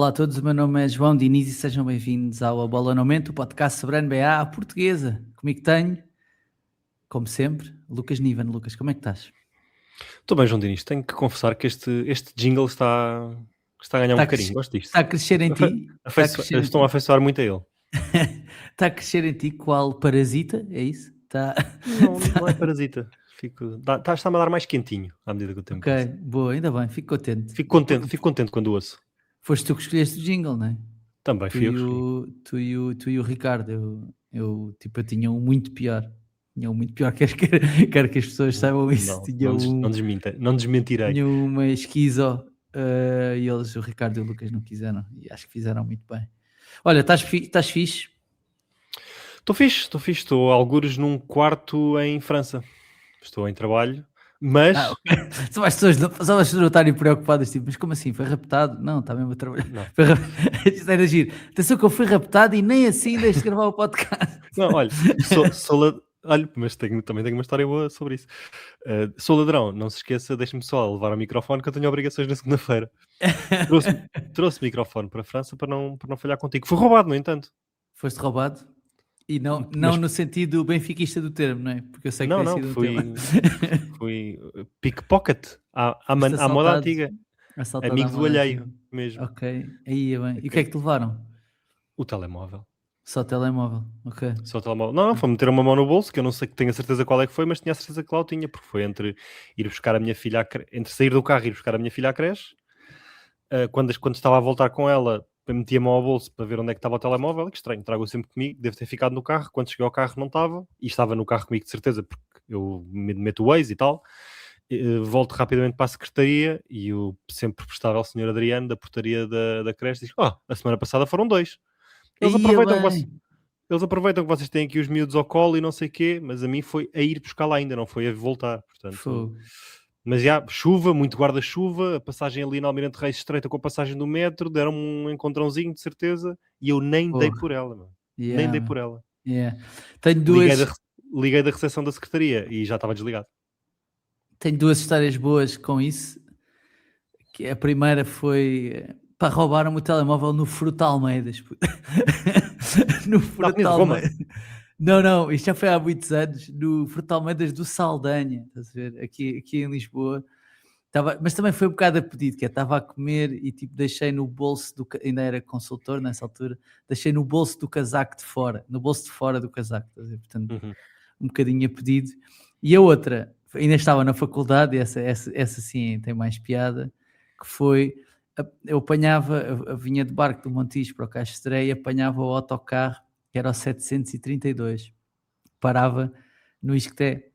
Olá a todos, o meu nome é João Diniz e sejam bem-vindos ao A Bola no Momento, o podcast sobre a NBA à portuguesa. Comigo tenho, como sempre, Lucas Niven. Lucas, como é que estás? Estou bem, João Diniz. Tenho que confessar que este jingle está a ganhar um Está a, bocadinho. Gosto disto. está a crescer em ti? Está a crescer em Estão a ti? afeiçoar muito a ele. Está a crescer em ti qual parasita? É isso? Está... Não é parasita. Está-me a dar mais quentinho à medida que o tempo Ok, passa. boa, ainda bem, fico contente. Fico contente quando ouço. Foste tu que escolheste o jingle, não é? Também Tu fui eu e que escolhi. o Ricardo. Eu tinha um muito pior. Tinha um muito pior, quero que as pessoas saibam isso. Não desmentirei. Tinha uma esquizo e eles, o Ricardo e o Lucas, não quiseram e acho que fizeram muito bem. Olha, estás fixe? Estou fixe. Estou a algures num quarto em França. Estou em trabalho, mas... Ok. Só as pessoas não estarem preocupadas, tipo, mas como assim? Foi raptado? Não, está mesmo a trabalhar. Não. Isto era giro. Atenção que eu fui raptado e nem assim deixo de gravar o podcast. Não, olha, olha, mas também tenho uma história boa sobre isso. Sou ladrão, não se esqueça, deixe-me só levar o microfone que eu tenho obrigações na segunda-feira. Trouxe o microfone para a França para não falhar contigo. Foi roubado, no entanto. Foste roubado? E não Mas no sentido benfiquista do termo, não é? Porque eu sei que tem não, sido um tema. fui pickpocket Foste à moda assaltado, antiga. assaltado à Amigo do moda antiga. alheio mesmo. Ok, aí é bem. E o que é que te levaram? O telemóvel. Só telemóvel, ok. Só o telemóvel. Não, foi meter uma mão no bolso, que eu não sei, tenho a certeza qual é que foi, mas tinha a certeza que lá o tinha, porque foi entre ir buscar a minha filha, entre sair do carro e ir buscar a minha filha à creche. Quando estava a voltar com ela, meti a mão ao bolso para ver onde é que estava o telemóvel. Que estranho, trago-o sempre comigo, deve ter ficado no carro. Quando cheguei ao carro não estava, e estava no carro comigo de certeza, porque eu meto o Waze e tal. Volto rapidamente para a secretaria e o sempre prestável senhor Adriano da portaria da creche diz: a semana passada foram 2. Eles Aí é aproveitam que vocês... bem. Eles aproveitam que vocês têm aqui os miúdos ao colo e não sei o quê, mas a mim foi a ir buscar lá ainda, não foi a voltar. Portanto, Fogo. mas já, chuva, muito guarda-chuva, a passagem ali na Almirante Reis estreita com a passagem do metro, deram-me um encontrãozinho de certeza e eu nem dei Porra. por ela, mano. Nem Yeah, dei man. por ela. Yeah. Tenho Liguei duas, liguei da recepção da secretaria e já estava desligado. tenho duas histórias boas com isso. Que a primeira foi para roubaram-me o telemóvel no Fruta Almeidas. No Na Fruta Avenida de Roma? Almeidas. Não, isto já foi há muitos anos, no Fruta Almeidas do Saldanha, estás a ver? Aqui em Lisboa. Mas também foi um bocado a pedido, que estava a comer e tipo deixei no bolso ainda era consultor nessa altura, deixei no bolso do casaco de fora, no bolso de fora do casaco, estás a ver? Portanto, Uhum. um bocadinho a pedido. E a outra, ainda estava na faculdade, e essa sim tem mais piada, que foi, eu vinha de barco do Montijo para o Caixa de Estreia, apanhava o autocarro, que era o 732, parava no Isqueté,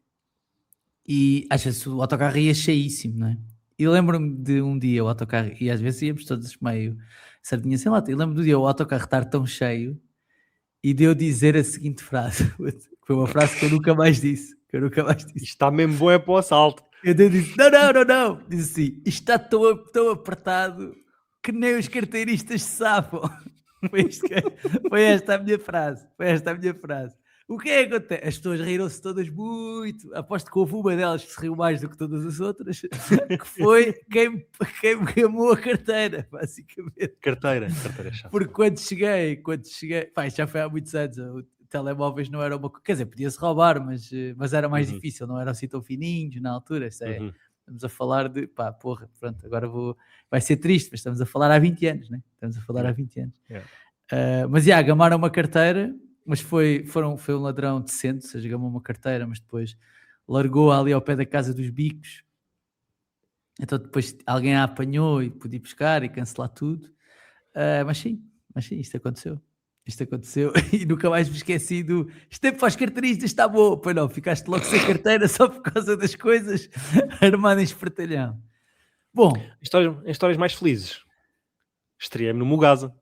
e às vezes o autocarro ia cheíssimo, não é? E lembro-me de um dia o autocarro, e às vezes íamos todos meio sardinha sem lata, e lembro do dia o autocarro estar tão cheio, e de eu dizer a seguinte frase, que foi uma frase que eu nunca mais disse, Isto está mesmo bom é para o assalto. Eu disse, não, disse assim, isto está tão apertado que nem os carteiristas se safam. Foi esta a minha frase, O que é que acontece? As pessoas riram-se todas muito, aposto que houve uma delas que se riu mais do que todas as outras, que foi quem me queimou a carteira, basicamente. Carteira é chato. Porque quando cheguei, pá, isto já foi há muitos anos, telemóveis não era uma coisa, quer dizer, podia-se roubar, mas era mais difícil, não eram assim tão fininhos na altura, estamos a falar de, pá, porra, pronto, agora vai ser triste, mas estamos a falar há 20 anos, né? Há 20 anos. Mas, gamaram uma carteira, mas foi um ladrão decente, ou seja, gamou uma carteira, mas depois largou ali ao pé da casa dos bicos, então depois alguém a apanhou e pude ir buscar e cancelar tudo, mas sim, isto aconteceu e nunca mais me esqueci isto tempo para os carteiristas está bom, pois não, ficaste logo sem carteira só por causa das coisas armado em espertalhão. Bom, Histórias mais felizes. Estreiei-me no Mugasa.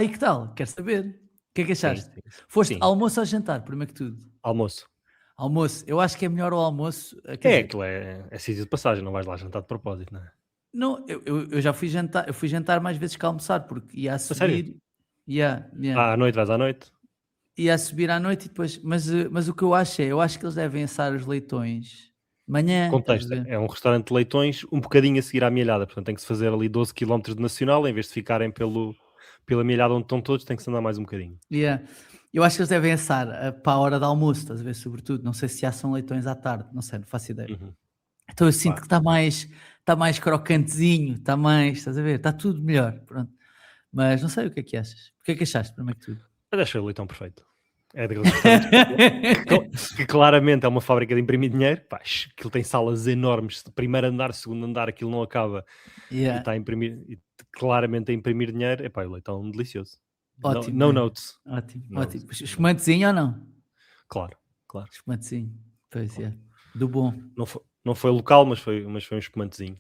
e que tal? Quero saber. O que é que achaste? Sim. Foste almoço ou jantar, primeiro que tudo? Almoço. Almoço, eu acho que é melhor o almoço. Aquilo é sítio de passagem, não vais lá jantar de propósito, não é? Não, eu já fui jantar, mais vezes que almoçar, porque ia a subir. À noite, vais à noite? Ia a subir à noite e depois, mas o que eu acho que eles devem assar os leitões Manhã, Contexto, é um restaurante de Leitões um bocadinho a seguir à Mielhada, portanto tem que se fazer ali 12 km de Nacional, em vez de ficarem pela Mielhada onde estão todos, tem que se andar mais um bocadinho. Yeah. Eu acho que eles devem assar para a hora de almoço, estás a ver, sobretudo. Não sei se já são leitões à tarde, não sei, não faço ideia. Então eu sinto que está mais crocantezinho, está mais, estás a ver, está tudo melhor, pronto. Mas não sei o que é que achas. O que é que achaste, primeiro que tudo? Eu achei o Leitão perfeito. É daqueles restaurantes que claramente é uma fábrica de imprimir dinheiro. Pá, aquilo tem salas enormes, primeiro andar, segundo andar, aquilo não acaba. Yeah. E está a imprimir, claramente a imprimir dinheiro. Epá, o Leitão delicioso. Ótimo. No notes. Ótimo. Espumantezinho ou não? Claro. Espumantezinho. Pois é. Do bom. Não foi local, mas foi um espumantezinho.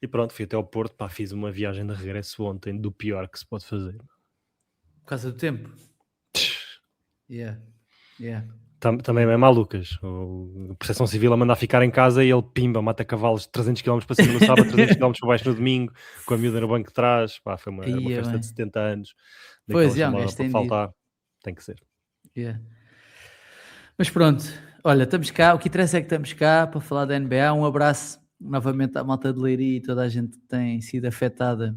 E pronto, fui até ao Porto. Pá, fiz uma viagem de regresso ontem do pior que se pode fazer. Por causa do tempo? Yeah. Também é malucas. A Proteção Civil a mandar ficar em casa e ele pimba, mata cavalos 300 km para cima no sábado, 300 km para baixo no domingo, com a miúda no banco de trás. Pá, foi uma festa de 70 anos. Pois é, um gajo para faltar. Tem que ser. Yeah. Mas pronto, olha, estamos cá. O que interessa é que estamos cá para falar da NBA. Um abraço novamente à malta de Leiria e toda a gente que tem sido afetada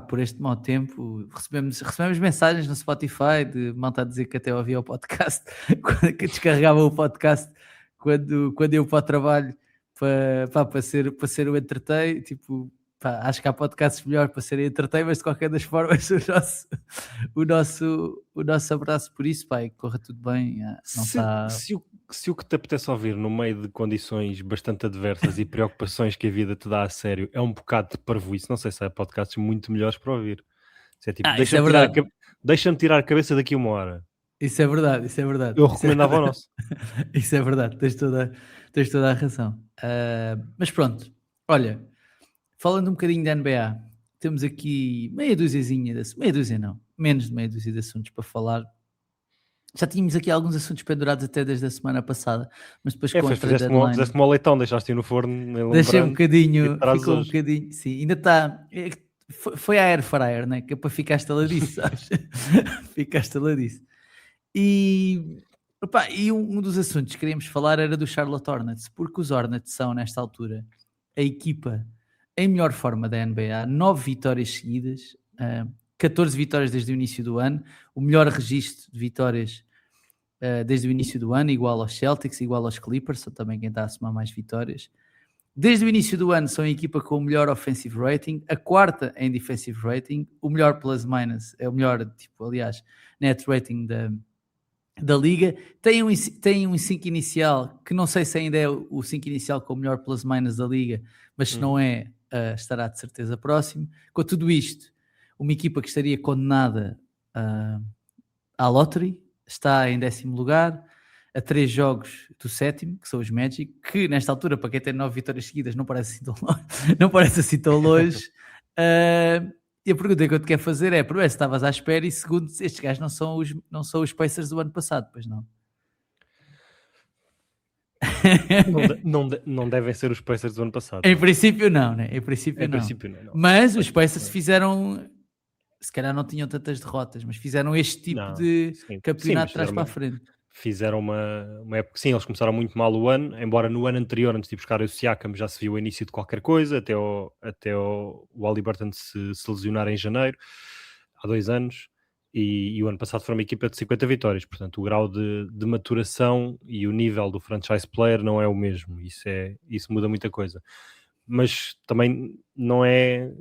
por este mau tempo. Recebemos mensagens no Spotify de malta a dizer que até ouvia o podcast que descarregava o podcast quando eu ia para o trabalho para ser o entertain. Tipo, acho que há podcasts melhor para serem entertain, mas de qualquer das formas o nosso abraço por isso, pá, e corra tudo bem. Se o que te apetece ouvir no meio de condições bastante adversas e preocupações que a vida te dá a sério é um bocado de parvoíce, não sei se há podcasts muito melhores para ouvir. Se é tipo, deixa-me tirar a cabeça daqui uma hora. Isso é verdade. Eu recomendava o nosso. Isso é verdade, tens toda a razão. Mas pronto, olha, falando um bocadinho da NBA, temos aqui menos de meia dúzia de assuntos para falar. Já tínhamos aqui alguns assuntos pendurados até desde a semana passada, mas depois com a deadline... Fizeste-me ao leitão, deixaste-o no forno. Deixei um bocadinho, ficou um bocadinho, sim, ainda está... Foi a air fryer, né? Que é para ficar estaladiço, sabes? Ficar estaladiço. E um dos assuntos que queríamos falar era do Charlotte Hornets, porque os Hornets são, nesta altura, a equipa em melhor forma da NBA, 9 vitórias seguidas, 14 vitórias desde o início do ano, o melhor registro de vitórias desde o início do ano, igual aos Celtics, igual aos Clippers, são também quem está a somar mais vitórias. Desde o início do ano são a equipa com o melhor offensive rating, a quarta em defensive rating, o melhor plus-minus, é o melhor, net rating da liga. Tem um 5 inicial, que não sei se ainda é o 5 inicial com o melhor plus-minus da liga, mas se não é, estará de certeza próximo. Com tudo isto, uma equipa que estaria condenada à lottery, está em 10º lugar, a 3 jogos do 7º, que são os Magic, que nesta altura, para quem tem 9 vitórias seguidas, não parece assim tão longe. E a pergunta que eu te quero fazer é, primeiro, se estavas à espera, e segundo, estes gajos não são os Pacers do ano passado, pois não? Não devem ser os Pacers do ano passado. Em princípio não, né? Em princípio não. Mas os Pacers fizeram, se calhar não tinham tantas derrotas, mas fizeram este tipo de campeonato de trás para a frente. Fizeram uma época, sim, eles começaram muito mal o ano, embora no ano anterior, antes de buscar o Siakam, já se viu o início de qualquer coisa, até o Haliburton se lesionar em janeiro, há 2 anos, e o ano passado foi uma equipa de 50 vitórias, portanto o grau de maturação e o nível do franchise player não é o mesmo, isso muda muita coisa. Mas também não é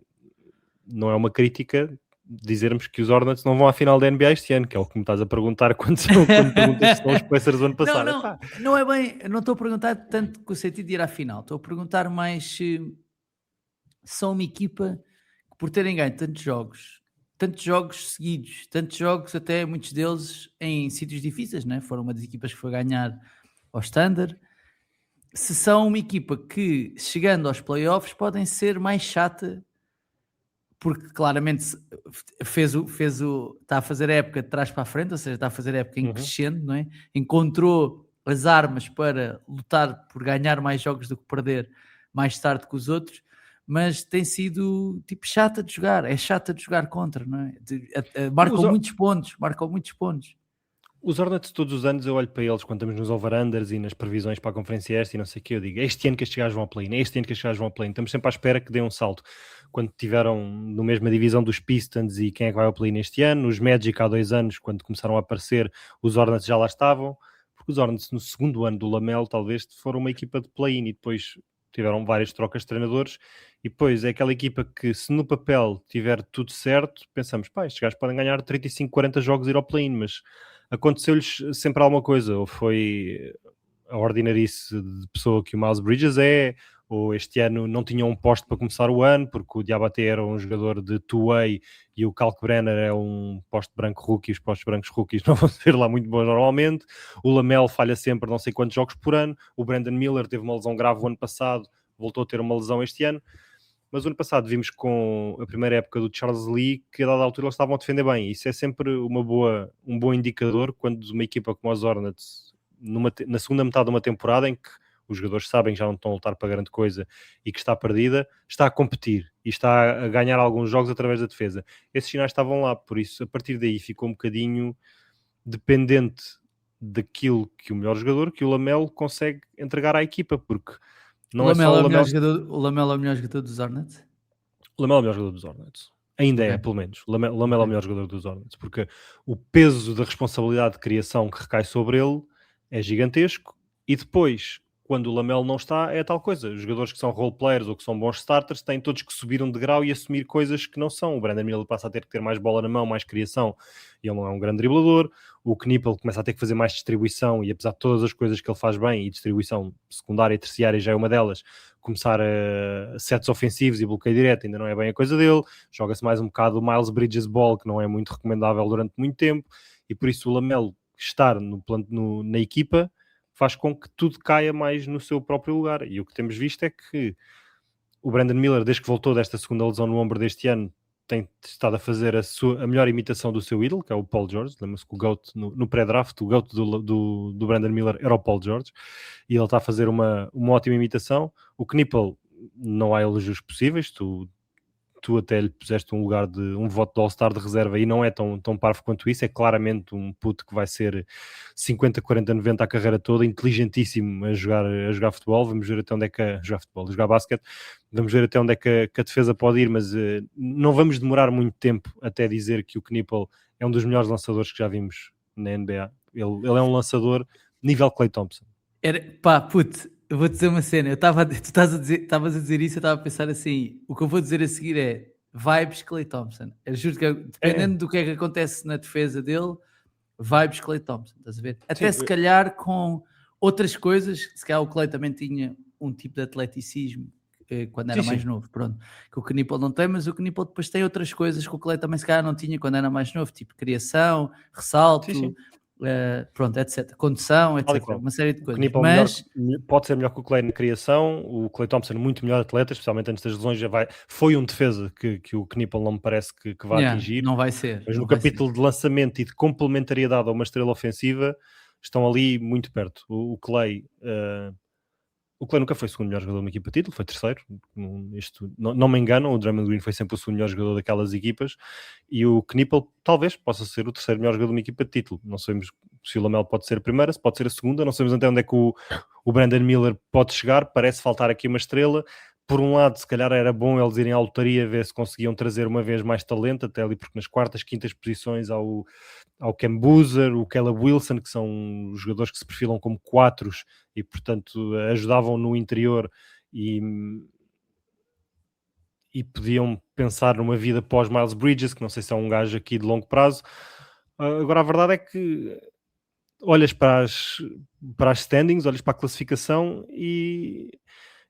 uma crítica dizermos que os Hornets não vão à final da NBA este ano, que é o que me estás a perguntar quando perguntas se são os Pacers do ano passado. Não é bem, não estou a perguntar tanto com o sentido de ir à final, estou a perguntar mais se são uma equipa que, por terem ganho tantos jogos seguidos, tantos jogos, até muitos deles em sítios difíceis, né? Foram uma das equipas que foi ganhar ao Standard, se são uma equipa que, chegando aos playoffs, podem ser mais chata, porque claramente está a fazer a época de trás para a frente, ou seja, está a fazer a época em crescendo, não é? Encontrou as armas para lutar por ganhar mais jogos do que perder mais tarde que os outros, mas tem sido tipo chata de jogar, é chata de jogar contra, não é? Marcam muitos pontos. Os Hornets todos os anos eu olho para eles quando estamos nos over-unders e nas previsões para a Conferência Este e não sei o que, eu digo, este ano que estes gajos vão ao play-in, este ano que estes gajos vão ao play-in, estamos sempre à espera que dê um salto. Quando tiveram no mesma divisão dos Pistons e quem é que vai ao play-in este ano, os Magic há 2 anos, quando começaram a aparecer, os Hornets já lá estavam, porque os Hornets no segundo ano do Lamelo talvez foram uma equipa de play-in e depois tiveram várias trocas de treinadores e depois é aquela equipa que se no papel tiver tudo certo, pensamos, pá, estes gajos podem ganhar 35, 40 jogos e ir ao play-in, mas aconteceu-lhes sempre alguma coisa, ou foi a ordinarice de pessoa que o Miles Bridges é, ou este ano não tinham um poste para começar o ano, porque o Diabaté era um jogador de two-way e o Kalkbrenner é um poste branco rookie, os postes brancos rookies não vão ser lá muito bons normalmente, o Lamelo falha sempre não sei quantos jogos por ano, o Brandon Miller teve uma lesão grave o ano passado, voltou a ter uma lesão este ano, mas o ano passado vimos com a primeira época do Charles Lee que a dada altura eles estavam a defender bem. Isso é sempre um bom indicador quando uma equipa como os Hornets, na segunda metade de uma temporada em que os jogadores sabem que já não estão a lutar para grande coisa e que está perdida, está a competir e está a ganhar alguns jogos através da defesa. Esses sinais estavam lá, por isso a partir daí ficou um bocadinho dependente daquilo que o melhor jogador, que o Lamelo, consegue entregar à equipa, porque não é só o Lamelo. O Lamelo é o melhor jogador dos Hornets? O Lamelo é o melhor jogador dos Hornets. Ainda é, pelo menos. O Lamelo é o melhor jogador dos Hornets, porque o peso da responsabilidade de criação que recai sobre ele é gigantesco e depois, quando o Lamelo não está, é tal coisa. Os jogadores que são role players ou que são bons starters têm todos que subir um degrau e assumir coisas que não são. O Brandon Miller passa a ter que ter mais bola na mão, mais criação, e ele não é um grande driblador. O Knippel começa a ter que fazer mais distribuição e apesar de todas as coisas que ele faz bem, e distribuição secundária e terciária já é uma delas, começar a sets ofensivos e bloqueio direto ainda não é bem a coisa dele. Joga-se mais um bocado o Miles Bridges ball, que não é muito recomendável durante muito tempo, e por isso o Lamelo estar na equipa faz com que tudo caia mais no seu próprio lugar. E o que temos visto é que o Brandon Miller, desde que voltou desta segunda lesão no ombro deste ano, tem estado a fazer a melhor imitação do seu ídolo, que é o Paul George. Lembra-se que o GOAT, no pré-draft, o GOAT do Brandon Miller era o Paul George, e ele está a fazer uma ótima imitação. O Knippel, não há elogios possíveis, tu até lhe puseste um voto de All-Star de reserva e não é tão parvo quanto isso, é claramente um puto que vai ser 50, 40, 90 a carreira toda, inteligentíssimo a jogar futebol, vamos ver até onde é que a jogar basquete, vamos ver até onde é que a defesa pode ir, mas não vamos demorar muito tempo até dizer que o Knippel é um dos melhores lançadores que já vimos na NBA. Ele é um lançador nível Klay Thompson. Eu vou dizer uma cena, estavas a dizer isso, eu estava a pensar assim, o que eu vou dizer a seguir é vibes Klay Thompson. Eu juro que dependendo do que é que acontece na defesa dele, vibes Klay Thompson, estás a ver? Até se calhar com outras coisas, se calhar o Klay também tinha um tipo de atleticismo quando era mais novo, pronto, que o Knippel não tem, mas o Knippel depois tem outras coisas que o Klay também se calhar não tinha quando era mais novo, tipo criação, ressalto, pronto, etc. Condução, etc. Uma série de coisas. Mas pode ser melhor que o Klay na criação, o Klay Thompson muito melhor atleta, especialmente antes das lesões, foi um defesa que o Knippel não me parece que vai atingir. Não vai ser. Mas no capítulo de lançamento e de complementariedade a uma estrela ofensiva, estão ali muito perto. O Klay nunca foi o segundo melhor jogador de uma equipa de título, foi terceiro. Não me engano, o Draymond Green foi sempre o segundo melhor jogador daquelas equipas e o Knippel talvez possa ser o terceiro melhor jogador de uma equipa de título. Não sabemos se o Lamelo pode ser a primeira, se pode ser a segunda, não sabemos até onde é que o Brandon Miller pode chegar. Parece faltar aqui uma estrela. Por um lado, se calhar era bom eles irem à lotaria ver se conseguiam trazer uma vez mais talento, até ali, porque nas quartas, quintas posições ao Cam Boozer, o Caleb Wilson, que são jogadores que se perfilam como quatros e, portanto, ajudavam no interior e podiam pensar numa vida pós Miles Bridges, que não sei se é um gajo aqui de longo prazo. Agora, a verdade é que olhas para as standings, olhas para a classificação e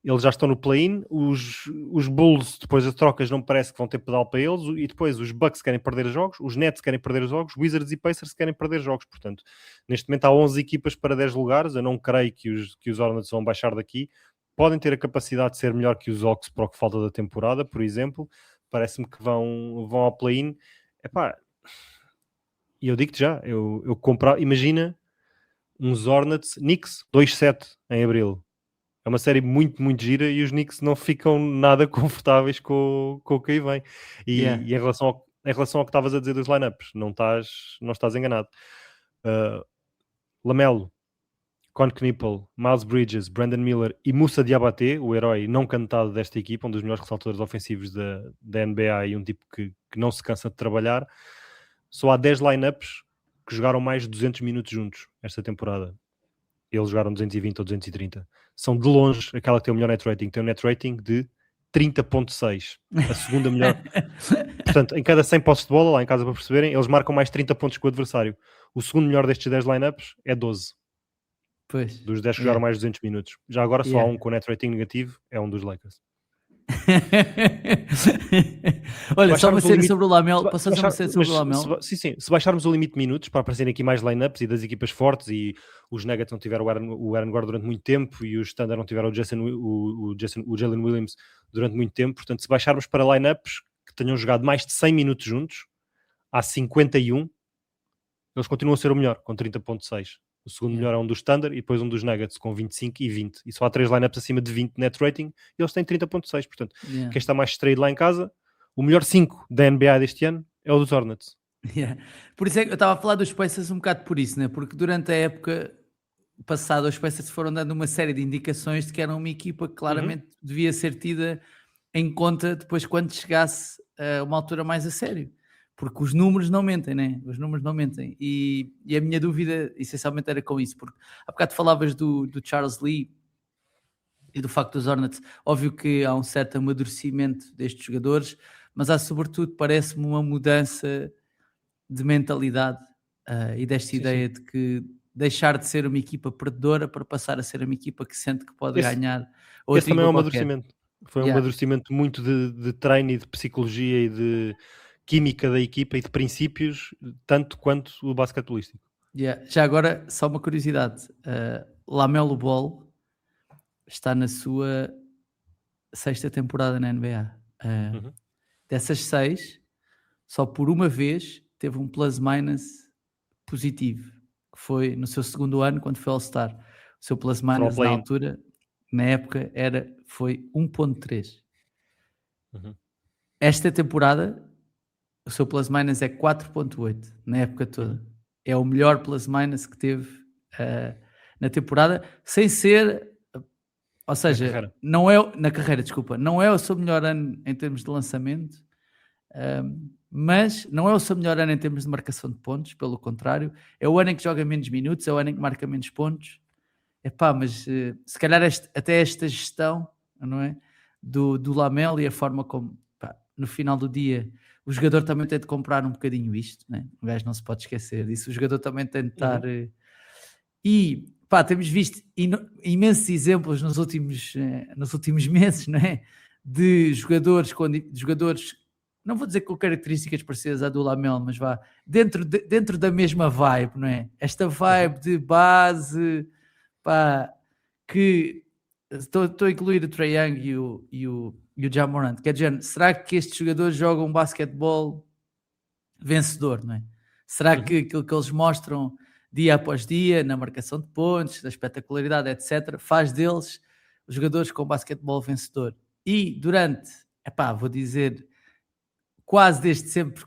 eles já estão no play-in. Os Bulls, depois das trocas, não parece que vão ter pedal para eles, e depois os Bucks querem perder os jogos, os Nets querem perder os jogos, Wizards e Pacers querem perder os jogos. Portanto, neste momento há 11 equipas para 10 lugares. Eu não creio que os Hornets vão baixar daqui. Podem ter a capacidade de ser melhor que os Hawks para o que falta da temporada, por exemplo. Parece-me que vão ao play-in. E eu digo-te já, eu comprar, imagina uns Hornets Knicks 2-7 em abril. É uma série muito, muito gira e os Knicks não ficam nada confortáveis com o que aí vem. E em relação ao que estavas a dizer dos lineups, não estás enganado. Lamelo, Con Knippel, Miles Bridges, Brandon Miller e Moussa Diabaté, o herói não cantado desta equipa, um dos melhores ressaltadores ofensivos da NBA e um tipo que não se cansa de trabalhar. Só há 10 lineups que jogaram mais de 200 minutos juntos esta temporada. Eles jogaram 220 ou 230. São de longe aquela que tem o melhor net rating. Tem um net rating de 30.6. A segunda melhor. Portanto, em cada 100 posses de bola, lá em casa para perceberem, eles marcam mais 30 pontos que o adversário. O segundo melhor destes 10 lineups é 12. Pois. Dos 10 que jogaram mais de 200 minutos. Já agora só há um com net rating negativo, é um dos Lakers. Olha, só uma cena sobre o Lamelo. Posso fazer uma cena sobre o Lamelo? Sim. Se baixarmos o limite de minutos para aparecerem aqui mais lineups e das equipas fortes, e os Nuggets não tiveram o Aaron Gordon durante muito tempo e os Thunder não tiveram o Jalen Williams durante muito tempo. Portanto, se baixarmos para lineups que tenham jogado mais de 100 minutos juntos, há 51, eles continuam a ser o melhor, com 30.6. O segundo melhor é um dos Thunder e depois um dos Nuggets com 25 e 20. E só há 3 lineups acima de 20 net rating e eles têm 30.6. Portanto, quem está mais distraído lá em casa, o melhor 5 da NBA deste ano é o dos Hornets. Por isso é que eu estava a falar dos Pacers um bocado por isso, né? Porque durante a época passada os Pacers foram dando uma série de indicações de que era uma equipa que claramente devia ser tida em conta depois quando chegasse a uma altura mais a sério. Porque os números não mentem, né? Os números não mentem. E a minha dúvida, essencialmente, era com isso. Porque há bocado falavas do Charles Lee e do facto dos Hornets. Óbvio que há um certo amadurecimento destes jogadores, mas há, sobretudo, parece-me uma mudança de mentalidade e desta ideia de que deixar de ser uma equipa perdedora para passar a ser uma equipa que sente que pode ganhar. Esse também é um amadurecimento. Foi um amadurecimento muito de treino e de psicologia e de química da equipa e de princípios, tanto quanto o basquetebolístico. Já agora, só uma curiosidade. Lamelo Ball está na sua 6ª temporada na NBA. Dessas 6, só por uma vez teve um plus-minus positivo, que foi no seu segundo ano, quando foi All-Star. O seu plus-minus na altura, na época, foi 1.3. Esta temporada, o seu plus-minus é 4.8 na época toda. É o melhor plus-minus que teve na temporada, sem ser... Ou seja, não é na carreira, desculpa. Não é o seu melhor ano em termos de lançamento, mas não é o seu melhor ano em termos de marcação de pontos, pelo contrário. É o ano em que joga menos minutos, é o ano em que marca menos pontos. Mas se calhar até esta gestão, não é? Do Lamelo e a forma como, no final do dia... O jogador também tem de comprar um bocadinho isto, né? O gajo não se pode esquecer disso. O jogador também tem de estar... E, temos visto imensos exemplos nos últimos meses, não é? De jogadores, não vou dizer com características parecidas à do Lamelo, mas dentro da mesma vibe, não é? Esta vibe de base, que... Estou a incluir o Trae Young e o Ja Morant. Quer dizer, será que estes jogadores jogam basquetebol vencedor, não é? Será que aquilo que eles mostram dia após dia, na marcação de pontos, na espetacularidade, etc., faz deles os jogadores com basquetebol vencedor? E durante, vou dizer, quase desde sempre,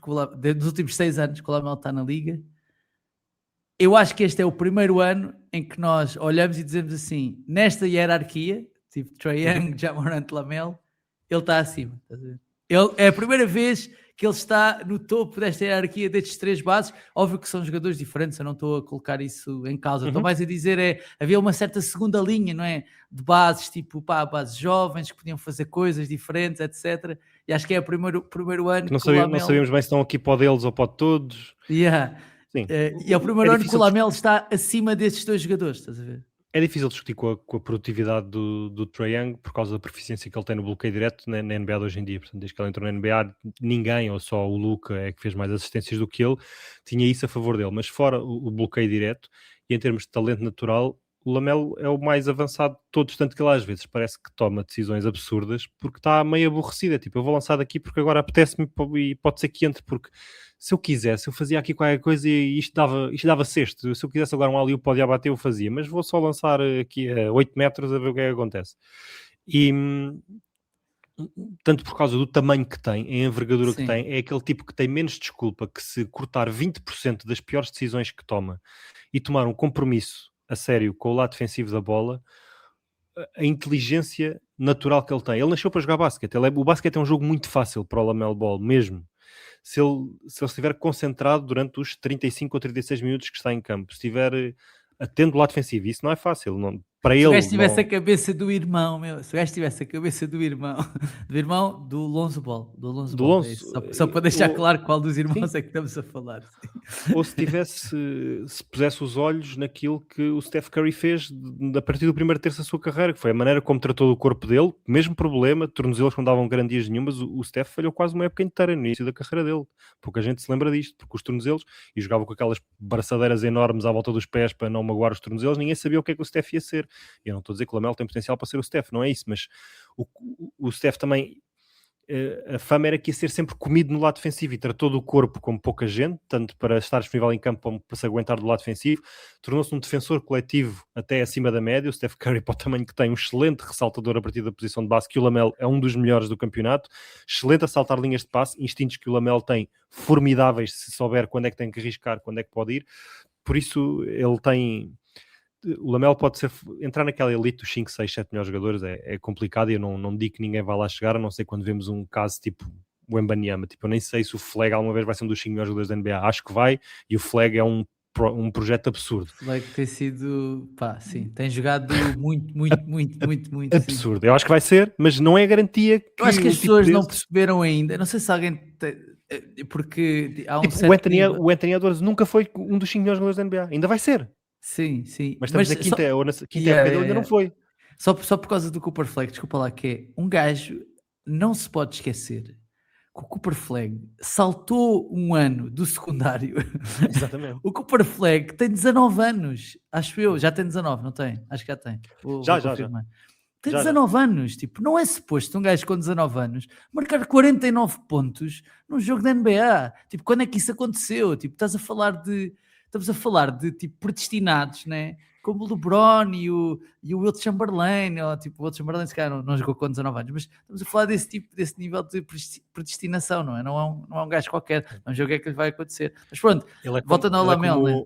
dos últimos 6 anos que o Lamelo está na liga, eu acho que este é o primeiro ano em que nós olhamos e dizemos assim, nesta hierarquia, tipo Trae Young, Ja Morant, Lamelo, ele está acima. É a primeira vez que ele está no topo desta hierarquia destes 3 bases. Óbvio que são jogadores diferentes, eu não estou a colocar isso em causa. Estou mais a dizer, havia uma certa segunda linha, não é? De bases, tipo, bases jovens que podiam fazer coisas diferentes, etc. E acho que é o primeiro ano que não sabíamos bem se estão aqui para o deles ou para o de todos. E é o primeiro ano que o Lamelo está acima desses 2 jogadores, estás a ver? É difícil discutir com a produtividade do Trae Young por causa da proficiência que ele tem no bloqueio direto na NBA de hoje em dia. Portanto, desde que ele entrou na NBA, ninguém, ou só o Luka, é que fez mais assistências do que ele, tinha isso a favor dele. Mas fora o bloqueio direto, e em termos de talento natural, o Lamelo é o mais avançado de todos, tanto que ele às vezes parece que toma decisões absurdas porque está meio aborrecida. Tipo, eu vou lançar daqui porque agora apetece-me e pode ser que entre, porque se eu quisesse, eu fazia aqui qualquer coisa e isto dava sexto. Se eu quisesse agora um alley-oop pode abater, eu fazia, mas vou só lançar aqui a 8 metros a ver o que é que acontece. E tanto por causa do tamanho que tem, a envergadura que Sim. tem, é aquele tipo que tem menos desculpa que se cortar 20% das piores decisões que toma e tomar um compromisso a sério com o lado defensivo da bola, a inteligência natural que ele tem. Ele nasceu para jogar basquete. O basquete é um jogo muito fácil para o Lamelo Ball, mesmo. Se ele estiver concentrado durante os 35 ou 36 minutos que está em campo, se estiver atento ao lado defensivo, isso não é fácil. Não, para Se ele, o gajo tivesse não... a cabeça do irmão, meu, se o gajo tivesse a cabeça do irmão do Lonzo Ball, do Lonzo, só para deixar claro qual dos sim. irmãos é que estamos a falar. Ou se pusesse os olhos naquilo que o Steph Curry fez a partir do primeiro terço da sua carreira, que foi a maneira como tratou o corpo dele, mesmo problema, tornozelos não davam garantias nenhumas, o Steph falhou quase uma época inteira no início da carreira dele. Pouca gente se lembra disto, porque os tornozelos, e jogava com aquelas braçadeiras enormes à volta dos pés para não magoar os tornozelos, ninguém sabia o que é que o Steph ia ser. Eu não estou a dizer que o Lamelo tem potencial para ser o Steph, não é isso, mas o Steph também... a fama era que ia ser sempre comido no lado defensivo e tratou do corpo como pouca gente, tanto para estar disponível em campo como para se aguentar do lado defensivo. Tornou-se um defensor coletivo até acima da média. O Steph Curry, para o tamanho que tem, um excelente ressaltador a partir da posição de base, que o Lamelo é um dos melhores do campeonato, excelente a saltar linhas de passe, instintos que o Lamelo tem formidáveis se souber quando é que tem que arriscar, quando é que pode ir. Por isso ele tem... O Lamelo pode entrar naquela elite dos 5, 6, 7 melhores jogadores, é complicado, e eu não digo que ninguém vai lá chegar, a não ser quando vemos um caso tipo o Wembanyama. Tipo, eu nem sei se o Flag alguma vez vai ser um dos 5 melhores jogadores da NBA, acho que vai, e o Flag é um projeto absurdo. O Flag tem sido, pá, sim, tem jogado muito absurdo, sim. Eu acho que vai ser, mas não é garantia que... Eu acho que as pessoas não perceberam ainda, não sei se alguém porque há um tipo, certo o Anthony Edwards nunca foi um dos 5 melhores jogadores da NBA, ainda vai ser. Sim. Mas estamos na quinta época dele, ainda não foi. Só por causa do Cooper Flag, desculpa lá, que é um gajo, não se pode esquecer que o Cooper Flag saltou um ano do secundário. Exatamente. O Cooper Flag tem 19 anos, acho eu, já tem 19, não tem? Acho que já tem. Já. Tem 19 anos, tipo, não é suposto um gajo com 19 anos marcar 49 pontos num jogo da NBA. Tipo, quando é que isso aconteceu? Tipo, estamos a falar de tipo predestinados, né? Como o LeBron e o Wilt Chamberlain, ou tipo, o Wilt Chamberlain se calhar não jogou com 19 anos, mas estamos a falar desse nível de predestinação, não é? Não é um gajo qualquer, não é um jogo é que lhe vai acontecer. Mas pronto, voltando ao Lamelo, né?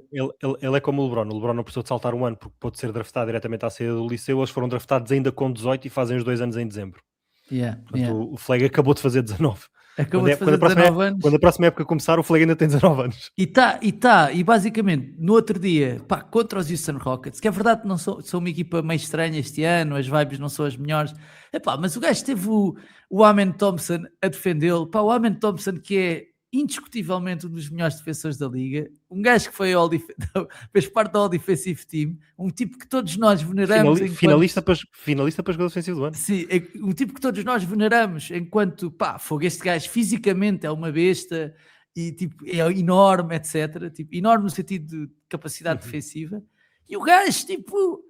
Ele é como o LeBron não precisou de saltar um ano porque pôde ser draftado diretamente à saída do liceu, eles foram draftados ainda com 18 e fazem os 2 anos em dezembro. Portanto, o Flag acabou de fazer 19. Acabou de fazer 19 anos. Quando a próxima época começar, o Flag ainda tem 19 anos. E basicamente, no outro dia, pá, contra os Houston Rockets, que é verdade que não são uma equipa meio estranha este ano, as vibes não são as melhores, mas o gajo teve o Amen Thompson a defendê-lo, pá, o Amen Thompson que é indiscutivelmente um dos melhores defensores da liga, um gajo que fez parte do All Defensive Team, um tipo que todos nós veneramos finalista para jogador defensivo do ano. Sim, um tipo que todos nós veneramos enquanto, fogo, este gajo fisicamente é uma besta e tipo, é enorme, etc. Tipo, enorme no sentido de capacidade defensiva, e o gajo tipo,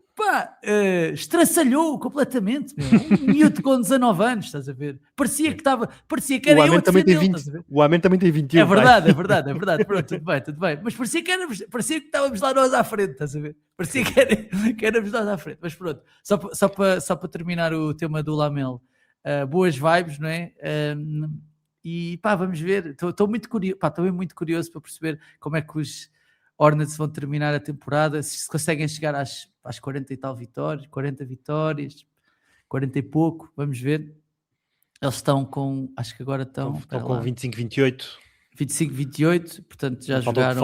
estraçalhou completamente, meu. Um miúdo com 19 anos, estás a ver? Parecia que era eu a defendê-lo, estás a ver? O Amen também tem 21. É verdade. Pronto, tudo bem. Mas parecia que estávamos lá nós à frente, estás a ver? Parecia que éramos nós à frente. Mas pronto, só para terminar o tema do Lamelo, boas vibes, não é? E vamos ver. Estou muito curioso, estou muito curioso para perceber como é que os Hornets vão terminar a temporada, se conseguem chegar às 40 e tal vitórias, 40 vitórias, 40 e pouco, vamos ver. Eles estão com, acho que agora estão com 25, 28. 25, 28, portanto já jogaram...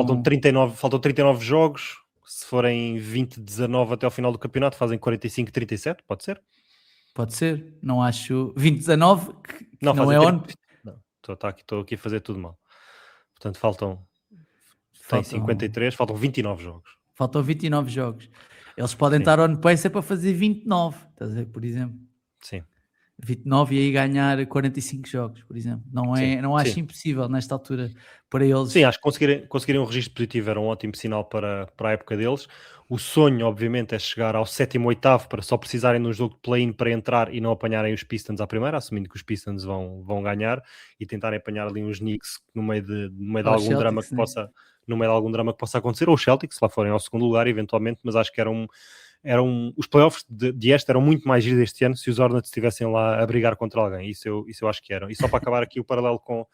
Faltam 39 jogos, se forem 20, 19 até ao final do campeonato, fazem 45, 37, pode ser? Pode ser, não acho... 20, 19, que não é 30... Estou aqui a fazer tudo mal. Portanto, faltam 53, faltam 29 jogos. Faltam 29 jogos. Eles podem estar on pace para fazer 29, estás a ver, por exemplo. Sim. 29 e aí ganhar 45 jogos, por exemplo. Não acho impossível nesta altura para eles. Sim, acho que conseguirem um registro positivo era um ótimo sinal para a época deles. O sonho, obviamente, é chegar ao 7º, 8º para só precisarem de um jogo de play-in para entrar e não apanharem os Pistons à primeira, assumindo que os Pistons vão ganhar, e tentarem apanhar ali uns Knicks no meio de algum Celtics, drama que possa... no meio de algum drama que possa acontecer, ou os Celtics, se lá forem ao segundo lugar, eventualmente, mas acho que era os playoffs de este eram muito mais giros este ano se os Hornets estivessem lá a brigar contra alguém. Isso eu acho que eram. E só para acabar aqui o paralelo com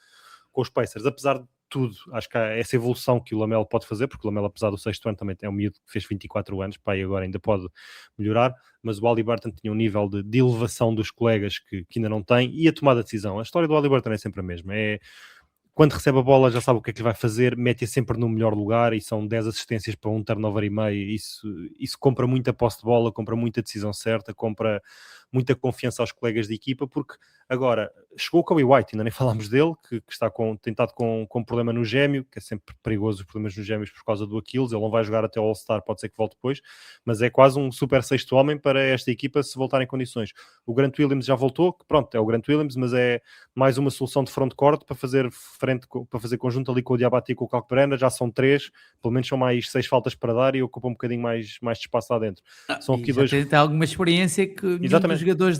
os Pacers, apesar de tudo, acho que há essa evolução que o Lamelo pode fazer, porque o Lamelo, apesar do sexto ano, também é um miúdo que fez 24 anos, pá, e agora ainda pode melhorar, mas o Haliburton tinha um nível de elevação dos colegas que ainda não tem, e a tomada de decisão. A história do Haliburton é sempre a mesma, quando recebe a bola já sabe o que é que lhe vai fazer, mete-a sempre no melhor lugar, e são 10 assistências para um turnover e meio, isso compra muita posse de bola, compra muita decisão certa, compra muita confiança aos colegas de equipa, porque agora chegou o Kobe White, ainda nem falámos dele, que está tentado com problema no gêmeo, que é sempre perigoso os problemas nos gêmeos por causa do Achilles, ele não vai jogar até o All-Star, pode ser que volte depois, mas é quase um super sexto homem para esta equipa se voltar em condições. O Grant Williams já voltou, que pronto, é o Grant Williams, mas é mais uma solução de front-court para fazer conjunto ali com o Diabate e com o Kalkbrenner, já são 3, pelo menos são mais 6 faltas para dar e ocupa um bocadinho mais de espaço lá dentro. São aqui dois... tem alguma experiência que nenhum dos jogadores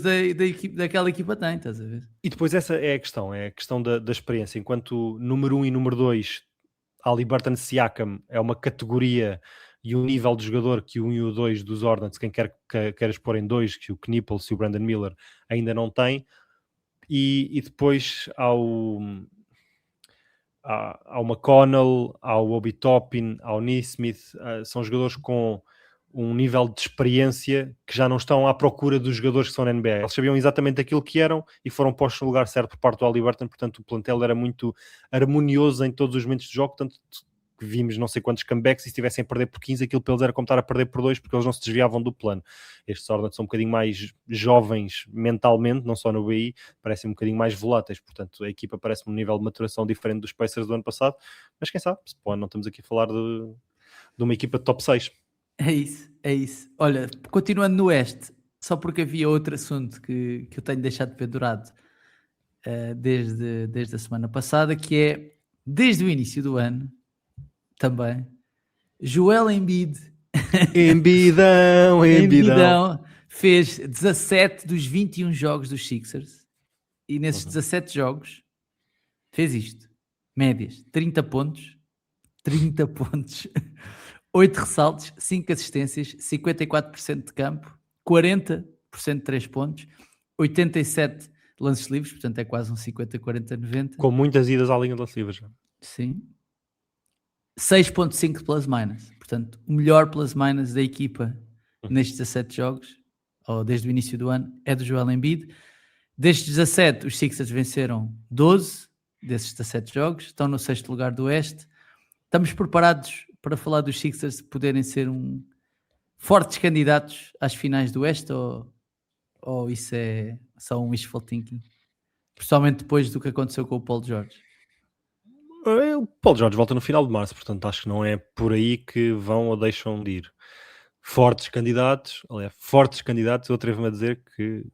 daquela equipa tem, estás a ver? E depois essa é a questão da experiência. Enquanto número 1 e número 2, Haliburton Siakam é uma categoria e um nível de jogador que o 1 e o 2 dos Hornets, quem quer expor em 2, que o Knipples e o Brandon Miller ainda não tem. E depois ao McConnell, ao Obi Toppin, ao Nesmith, são jogadores com um nível de experiência que já não estão à procura dos jogadores que são na NBA. Eles sabiam exatamente aquilo que eram e foram postos no lugar certo por parte do Haliburton, portanto o plantel era muito harmonioso em todos os momentos de jogo, tanto que vimos não sei quantos comebacks e se estivessem a perder por 15, aquilo para eles era como estar a perder por 2, porque eles não se desviavam do plano. Estes Hornets são um bocadinho mais jovens mentalmente, não só no BI, parecem um bocadinho mais voláteis, portanto a equipa parece um nível de maturação diferente dos Pacers do ano passado, mas quem sabe, se pô, não estamos aqui a falar de uma equipa de top 6. É isso. Olha, continuando no Oeste, só porque havia outro assunto que eu tenho deixado pendurado desde a semana passada, que é, desde o início do ano, também, Joel Embiid fez 17 dos 21 jogos dos Sixers, e nesses 17 jogos fez isto, médias, 30 pontos, 8 ressaltos, 5 assistências, 54% de campo, 40% de 3 pontos, 87 lances livres, portanto é quase um 50-40-90. Com muitas idas à linha de lances livres. Sim. 6.5 plus-minus, portanto o melhor plus-minus da equipa nestes 17 jogos, ou desde o início do ano, é do Joel Embiid. Destes 17, os Sixers venceram 12 desses 17 jogos, estão no 6º lugar do Oeste. Estamos preparados para falar dos Sixers poderem ser fortes candidatos às finais do Oeste, ou isso é só um wishful thinking? Principalmente depois do que aconteceu com o Paul George. O Paul George volta no final de março, portanto acho que não é por aí que vão ou deixam de ir. Fortes candidatos, eu atrevo-me a dizer que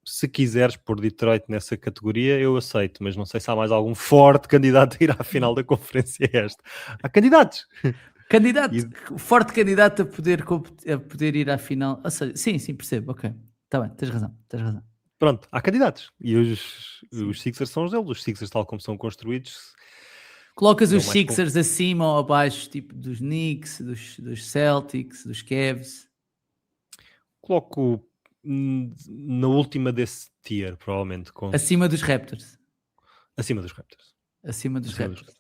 se quiseres pôr Detroit nessa categoria, eu aceito, mas não sei se há mais algum forte candidato a ir à final da conferência esta. Há candidatos. Forte candidato a poder ir à final. Ou seja, sim, percebo, ok. Está bem, tens razão. Pronto, há candidatos. E os Sixers são os deles. Os Sixers, tal como são construídos... Colocas os Sixers acima ou abaixo, tipo dos Knicks, dos Celtics, dos Cavs? Coloco na última desse tier, provavelmente. Acima dos Raptors? Acima dos Raptors.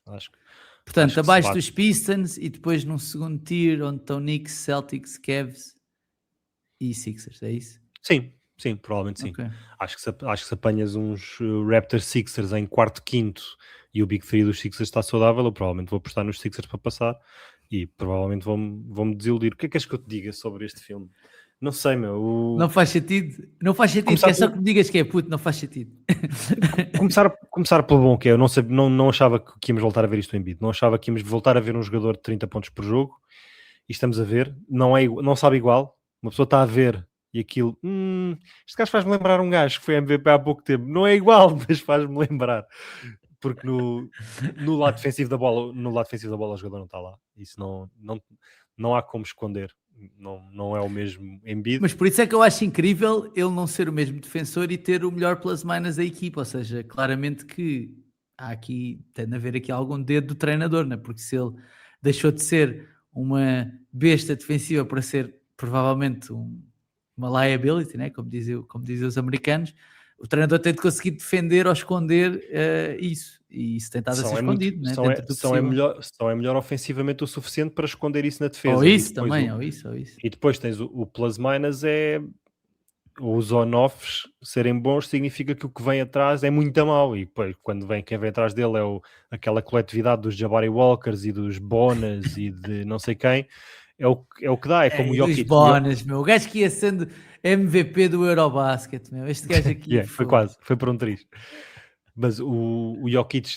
Acho que... Portanto, abaixo dos Pistons e depois num segundo tier onde estão Knicks, Celtics, Cavs e Sixers, é isso? Sim, provavelmente sim. Okay. Acho que se apanhas uns Raptors Sixers em quarto, quinto e o Big 3 dos Sixers está saudável, eu provavelmente vou apostar nos Sixers para passar e provavelmente vão-me desiludir. O que é que queres que eu te diga sobre este filme? Não sei, meu. Não faz sentido, é só que me digas que é puto, não faz sentido. Começar pelo bom que é, eu não achava que íamos voltar a ver isto em Embiid, não achava que íamos voltar a ver um jogador de 30 pontos por jogo e estamos a ver, não sabe igual, uma pessoa está a ver e aquilo, este gajo faz-me lembrar um gajo que foi MVP há pouco tempo, não é igual, mas faz-me lembrar, porque no lado defensivo da bola o jogador não está lá, isso não há como esconder. Não é o mesmo Embiid. Mas por isso é que eu acho incrível ele não ser o mesmo defensor e ter o melhor plus-minus da equipa, ou seja, claramente que tem de haver aqui algum dedo do treinador, né? Porque se ele deixou de ser uma besta defensiva para ser provavelmente uma liability, né? como dizem os americanos, o treinador tem de conseguir defender ou esconder isso, e isso tem estado a ser escondido, né? Dentro do possível. Só é melhor ofensivamente o suficiente para esconder isso na defesa. Ou isso também, ou isso. E depois tens o plus-minus, os on-offs serem bons significa que o que vem atrás é muito mau, e depois quem vem atrás dele é aquela coletividade dos Jabari Walkers e dos Bonas e de não sei quem, é o que dá, é como o Jokic. Os Bonas, meu, o gajo que ia sendo MVP do Eurobasket, meu, este gajo aqui. Foi quase, foi por um triz. Mas o Jokic,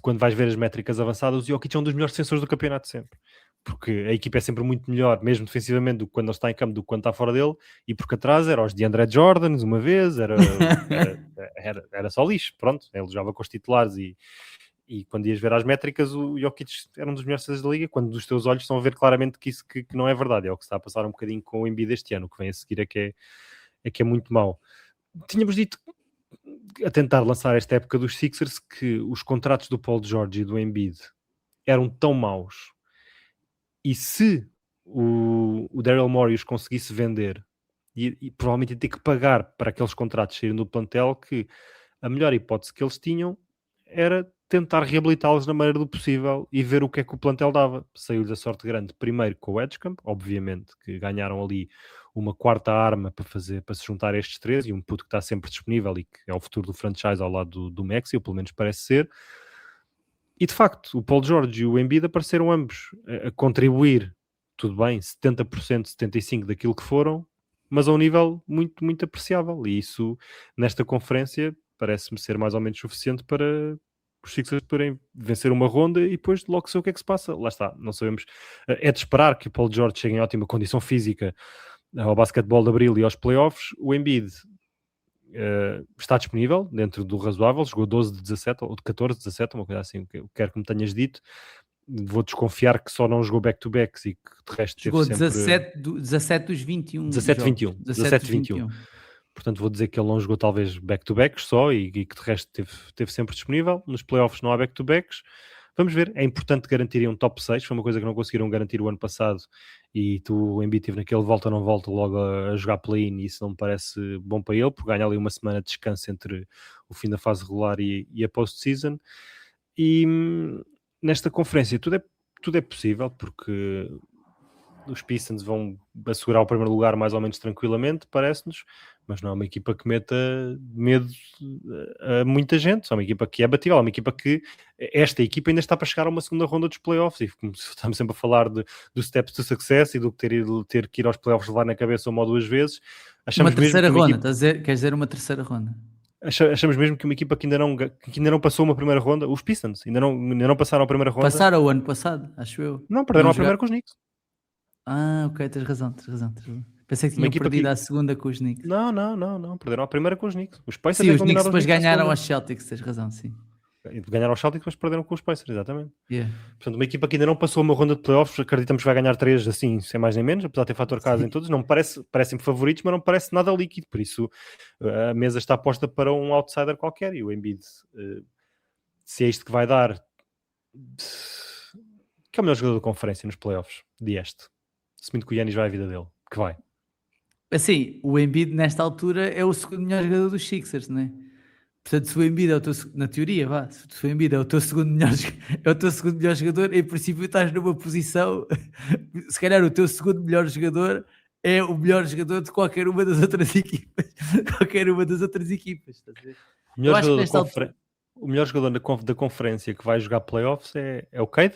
quando vais ver as métricas avançadas, o Jokic é um dos melhores defensores do campeonato sempre. Porque a equipa é sempre muito melhor, mesmo defensivamente, do que quando ele está em campo, do que quando está fora dele, e porque atrás era os DeAndre Jordans uma vez, era só lixo, pronto, ele jogava com os titulares e quando ias ver as métricas, o Jokic era um dos melhores defensores da liga, quando os teus olhos estão a ver claramente que isso que não é verdade, é o que está a passar um bocadinho com o Embiid este ano, o que vem a seguir é que é muito mau. Tínhamos dito, a tentar lançar esta época dos Sixers, que os contratos do Paul George e do Embiid eram tão maus, e se o Daryl Morey os conseguisse vender, e provavelmente ia ter que pagar para aqueles contratos saírem do plantel, que a melhor hipótese que eles tinham era tentar reabilitá-los na maneira do possível e ver o que é que o plantel dava. Saiu-lhes a sorte grande, primeiro com o Edgecamp, obviamente, que ganharam ali uma quarta arma para se juntar a estes três, e um puto que está sempre disponível e que é o futuro do franchise ao lado do Maxey, ou pelo menos parece ser. E de facto, o Paul George e o Embiid apareceram ambos a contribuir, tudo bem, 70%, 75% daquilo que foram, mas a um nível muito, muito apreciável. E isso, nesta conferência, parece-me ser mais ou menos suficiente para os Sixers poderem vencer uma ronda e depois logo sei o que é que se passa. Lá está, não sabemos. É de esperar que o Paul George chegue em ótima condição física ao basquetebol de abril e aos playoffs. O Embiid está disponível dentro do razoável, jogou 12 de 17 ou de 14 de 17, uma coisa assim, quero que me tenhas dito. Vou desconfiar que só não jogou back-to-backs e que de resto jogou teve sempre... 17 dos 21 17-21. Portanto vou dizer que ele não jogou talvez back-to-backs só e que de resto teve sempre disponível. Nos playoffs não há back-to-backs. Vamos ver, é importante garantirem um top 6, foi uma coisa que não conseguiram garantir o ano passado, e o Embiid teve naquele volta não volta logo a jogar play-in, e isso não me parece bom para ele, porque ganha ali uma semana de descanso entre o fim da fase regular e a post-season. E nesta conferência tudo é possível, porque os Pistons vão assegurar o primeiro lugar mais ou menos tranquilamente, parece-nos, mas não é uma equipa que meta medo a muita gente, é uma equipa que é batível, é uma equipa que esta equipa ainda está para chegar a uma segunda ronda dos playoffs, e como estamos sempre a falar do steps to success e do ter que ir aos playoffs levar na cabeça uma ou duas vezes, achamos uma terceira mesmo ronda, queres dizer uma terceira ronda? Achamos mesmo que uma equipa que ainda não passou uma primeira ronda, os Pistons, ainda não passaram a primeira ronda. Passaram o ano passado, acho eu. Não, perderam a primeira com os Knicks. Ok, tens razão. Pensei que tinham perdido a segunda com os Knicks. Não, perderam a primeira com os Knicks. Os Pacers sim, os Knicks depois ganharam aos Celtics, tens razão, sim. Ganharam aos Celtics, mas perderam com os Pacers, exatamente. Yeah. Portanto, uma equipa que ainda não passou uma ronda de playoffs, acreditamos que vai ganhar 3, assim, sem mais nem menos, apesar de ter fator casa em todos, não me parecem favoritos, mas não me parece nada líquido, por isso a mesa está posta para um outsider qualquer, e o Embiid, se é isto que vai dar, que é o melhor jogador da conferência nos playoffs, de este. Assumindo que o Giannis vai à vida dele, que vai. Assim, o Embiid nesta altura é o segundo melhor jogador dos Sixers, não é? Portanto, se o Embiid é o teu, na teoria, se o Embiid é o teu segundo melhor jogador, em princípio estás numa posição, se calhar o teu segundo melhor jogador é o melhor jogador de qualquer uma das outras equipas. Estás a ver? O melhor jogador da conferência que vai jogar playoffs é o Cade?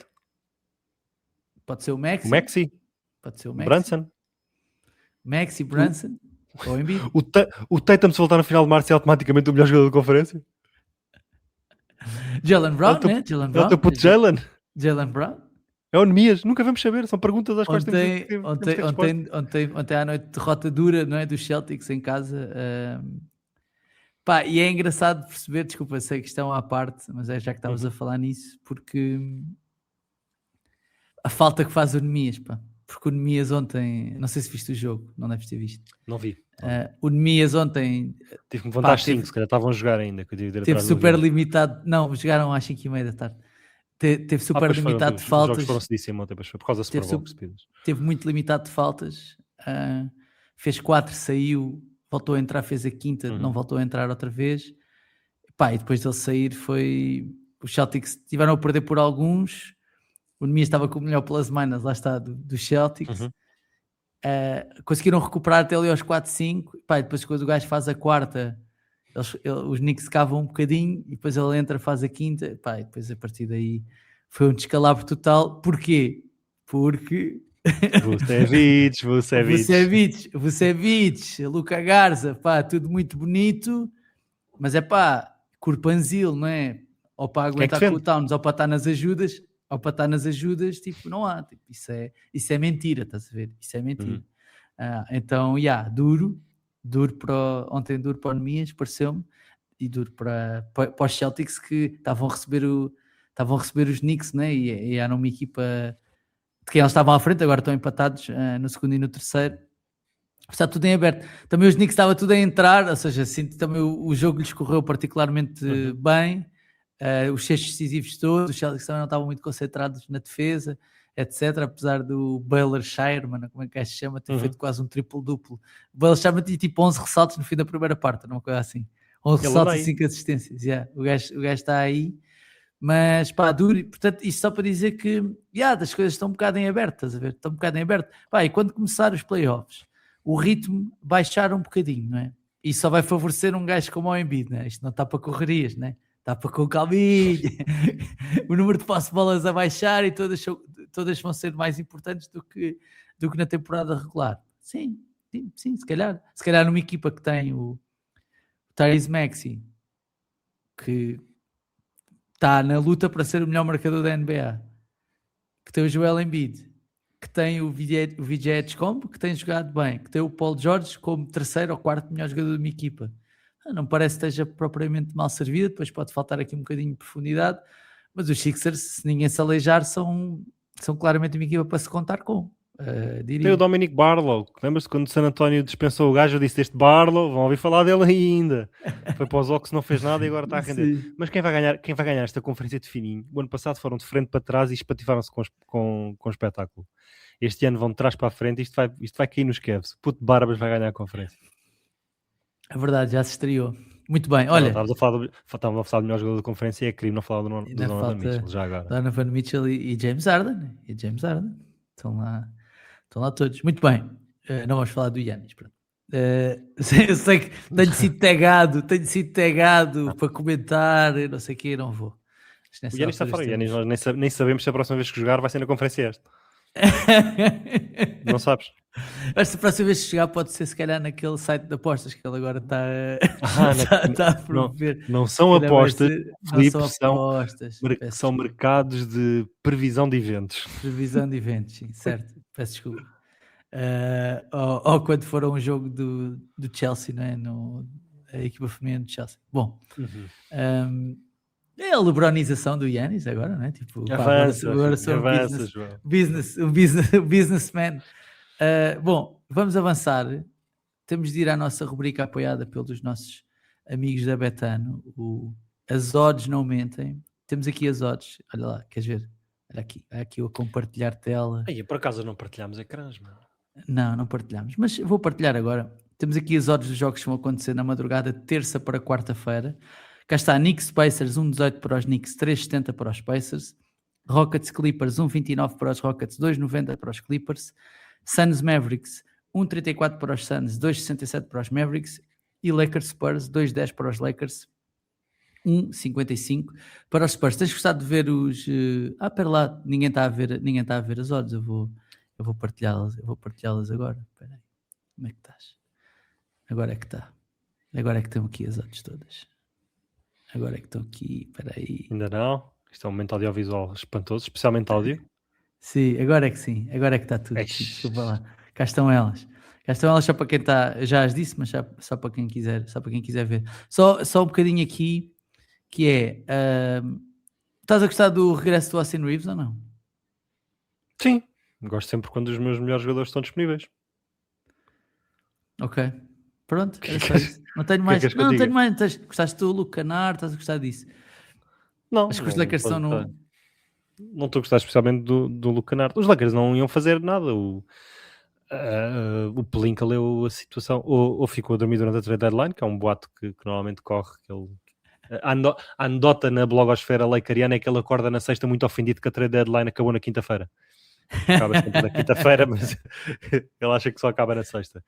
Pode ser o Maxey. O Maxey? Pode ser o Maxey. Brunson? Maxey, Brunson ou Embiid. O Tatum, se voltar na final de março, é automaticamente o melhor jogador da conferência? Jalen Brown, né? É o teu puto Jalen? Jalen Brown? É o Nemias, nunca vamos saber, são perguntas às quais ontem à noite, derrota dura, não é, dos Celtics em casa. E é engraçado perceber, desculpa, sei que estão à parte, mas é já que estavas a falar nisso, porque a falta que faz o Nemias, porque o Nemias ontem, não sei se viste o jogo, não deves ter visto. Não vi. O Nemias ontem... Tive que me levantar às 5, se calhar estavam a jogar ainda. Que eu teve super limitado, não, jogaram às 5:30 da tarde. Teve super limitado de faltas. Os jogos foram cedíssimos ontem, por causa da Super Bowl. Teve muito limitado de faltas, fez 4, saiu, voltou a entrar, fez a quinta, não voltou a entrar outra vez. Pá, e depois dele sair os Celtics tiveram a perder por alguns. O Nemias estava com o melhor plus minus, lá está, dos Celtics. Conseguiram recuperar até ali aos 4-5. Pá, e depois quando o gajo faz a quarta, os Knicks cavam um bocadinho e depois ele entra, faz a quinta. Pá, e depois a partir daí foi um descalabro total. Porquê? Porque Vucevic, Luka Garza, pá, tudo muito bonito, mas é pá, Corpanzil, não é? Ou para aguentar com o Towns, ou para estar nas ajudas, tipo, não há, tipo, isso é mentira, estás a ver? Isso é mentira. Então, duro ontem duro para o Nemias, pareceu-me, e duro para os Celtics que estavam a receber os Knicks, né? E eram uma equipa de quem eles estavam à frente, agora estão empatados no segundo e no terceiro. Está tudo em aberto. Também os Knicks estava tudo a entrar, ou seja, sinto também o jogo lhes correu particularmente bem. Os 6 decisivos todos, os Celtics também não estavam muito concentrados na defesa, etc. Apesar do Baylor Shireman, como é que se chama, ter feito quase um triplo-duplo. O Baylor Shireman tinha tipo 11 ressaltos no fim da primeira parte, não é uma coisa assim. 11 ressaltos e 5 assistências. O gajo está aí. Mas pá, duro, portanto, isto só para dizer que as coisas estão um bocado em aberto, estás a ver? Estão um bocado em aberto. Pá, e quando começar os playoffs, o ritmo baixar um bocadinho, não é? Isso só vai favorecer um gajo como o Embiid, não é? Isto não está para correrias, não é? Está para com calminha. O número de passe-bolas a baixar e todas vão ser mais importantes do que na temporada regular. Sim, se calhar numa equipa que tem o Tyrese Maxey, que está na luta para ser o melhor marcador da NBA, que tem o Joel Embiid, que tem o VJ Edgecombe, que tem jogado bem, que tem o Paul George como terceiro ou quarto melhor jogador de uma equipa. Não parece que esteja propriamente mal servida, depois pode faltar aqui um bocadinho de profundidade, mas os Sixers, se ninguém se aleijar, são claramente uma equipa para se contar com. Tem o Dominic Barlow, lembra-se quando o San António dispensou o gajo, eu disse deste Barlow, vão ouvir falar dele ainda. Foi para os Hawks, não fez nada e agora está a render. Sim. Mas quem vai ganhar esta conferência de fininho? O ano passado foram de frente para trás e espativaram-se com espetáculo. Este ano vão de trás para a frente e isto vai cair nos Cavs. Puto Barbas vai ganhar a conferência. É verdade, já se estreou. Muito bem, olha... Estávamos a falar do melhor jogador da conferência e é crime não falar do Donovan Mitchell, já agora. Donovan Mitchell e James Harden. Estão lá todos. Muito bem. Não vamos falar do Giannis. Eu sei que tenho sido tagado para comentar, não sei o quê, não vou. O Giannis está fora. Giannis, nós nem sabemos se a próxima vez que jogar vai ser na conferência esta. Não sabes? Esta próxima vez que chegar pode ser se calhar naquele site de apostas que ele agora está a promover. Não são apostas, Filipe, são mercados de previsão de eventos. Previsão de eventos, sim, certo. Peço desculpa. Ou quando for um jogo do Chelsea, não é? A equipa feminina do Chelsea. Bom, é a lebronização do Giannis agora, não é? Tipo, agora sou um businessman. Bom, vamos avançar. Temos de ir à nossa rubrica apoiada pelos nossos amigos da Betano. As odds não mentem. Temos aqui as odds. Olha lá, queres ver? Olha aqui eu a compartilhar tela. Aí, por acaso não partilhamos ecrãs, mano. Não partilhamos, mas vou partilhar agora. Temos aqui as odds dos jogos que vão acontecer na madrugada de terça para quarta-feira. Cá está, Knicks Pacers 1,18 para os Knicks, 3,70 para os Pacers. Rockets Clippers 1,29 para os Rockets, 2,90 para os Clippers. Suns Mavericks 1,34 para os Suns, 2,67 para os Mavericks. E Lakers Spurs 2,10 para os Lakers, 1,55 para os Spurs. Tens gostado de ver os... pera lá, ninguém está a ver as odds. Eu vou partilhá-las agora. Espera aí. Como é que estás? Agora é que está. Agora é que estão aqui as odds todas. Agora é que estão aqui. Espera aí. Ainda não? Isto é um momento audiovisual espantoso, especialmente áudio. Sim, agora é que sim. Agora é que está tudo. Desculpa lá. Cá estão elas só para quem está... Já as disse, mas só para quem quiser ver. Só um bocadinho aqui, que é... estás a gostar do regresso do Austin Reeves ou não? Sim. Gosto sempre quando os meus melhores jogadores estão disponíveis. Ok. Pronto, era só isso. Não tenho mais. Não tenho mais. Gostaste do Luke Kennard? Estás a gostar disso? Não. Acho que os Lakers estão no... Não estou a gostar especialmente do Luke Kennard. Os Lakers não iam fazer nada. O Pelinka leu a situação, ou ficou a dormir durante a trade deadline, que é um boato que normalmente corre. A anedota na blogosfera leicariana é que ele acorda na sexta muito ofendido que a trade deadline acabou na quinta-feira. Acaba sempre na quinta-feira, mas ele acha que só acaba na sexta.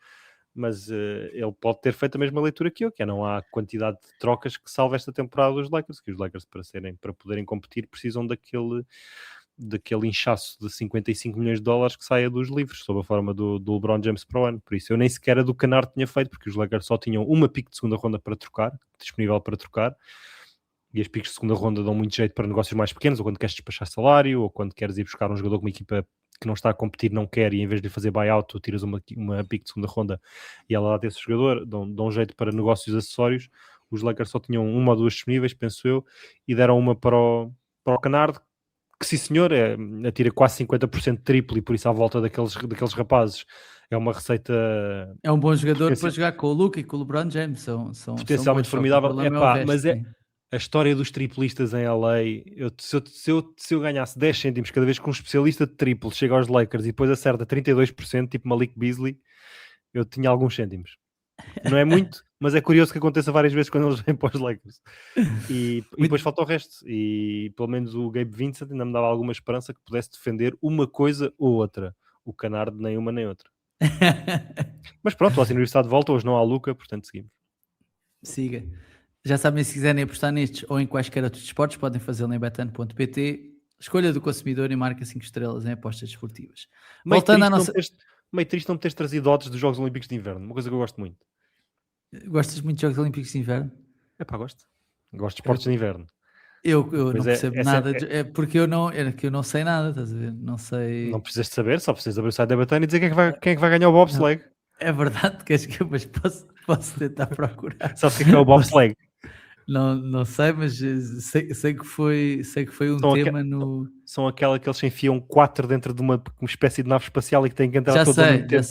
Mas ele pode ter feito a mesma leitura que eu, que é não há quantidade de trocas que salve esta temporada dos Lakers, que os Lakers para poderem competir precisam daquele inchaço de 55 milhões de dólares que saia dos livros, sob a forma do LeBron James para o ano. Por isso eu nem sequer a do Kennard tinha feito, porque os Lakers só tinham uma pick de segunda ronda para trocar, disponível para trocar, e as picks de segunda ronda dão muito jeito para negócios mais pequenos, ou quando queres despachar salário, ou quando queres ir buscar um jogador com uma equipa que não está a competir, não quer, e em vez de fazer buyout, tu tiras uma pick de segunda ronda e ela dá desse jogador, dão jeito para negócios acessórios. Os Lakers só tinham uma ou duas disponíveis, penso eu, e deram uma para o Kennard, que sim senhor, atira quase 50% triplo, e por isso à volta daqueles rapazes é uma receita... É um bom jogador para jogar com o Luka e com o LeBron James, são potencialmente formidável. Mas é a história dos triplistas em LA, se eu ganhasse 10 cêntimos cada vez que um especialista de triplo chega aos Lakers e depois acerta 32%, tipo Malik Beasley, eu tinha alguns cêntimos. Não é muito, mas é curioso que aconteça várias vezes quando eles vêm para os Lakers. E depois falta o resto. E pelo menos o Gabe Vincent ainda me dava alguma esperança que pudesse defender uma coisa ou outra. O Kennard nem uma nem outra. Mas pronto, o Austin Reeves está de volta, hoje não há Luka, portanto seguimos. Siga. Já sabem, se quiserem apostar nestes ou em quaisquer outros esportes, podem fazê-lo em betano.pt. Escolha do consumidor e marca 5 estrelas em apostas desportivas. Voltando à nossa... Meio triste não me teres trazido odds dos Jogos Olímpicos de Inverno, uma coisa que eu gosto muito. Gostas muito de Jogos Olímpicos de Inverno? Gosto. Gosto de esportes de inverno. Eu não percebo nada, é porque eu não sei nada, estás a ver? Não sei. Não precisas de saber, só precisas abrir o site da Betano e dizer quem é que vai ganhar o bobsleigh. É verdade, mas posso tentar procurar. Sabes o que é o bobsleigh? Não sei, mas sei que foi um tema no... São aquela que eles enfiam 4 dentro de uma espécie de nave espacial e que têm que entrar todos ao mesmo tempo.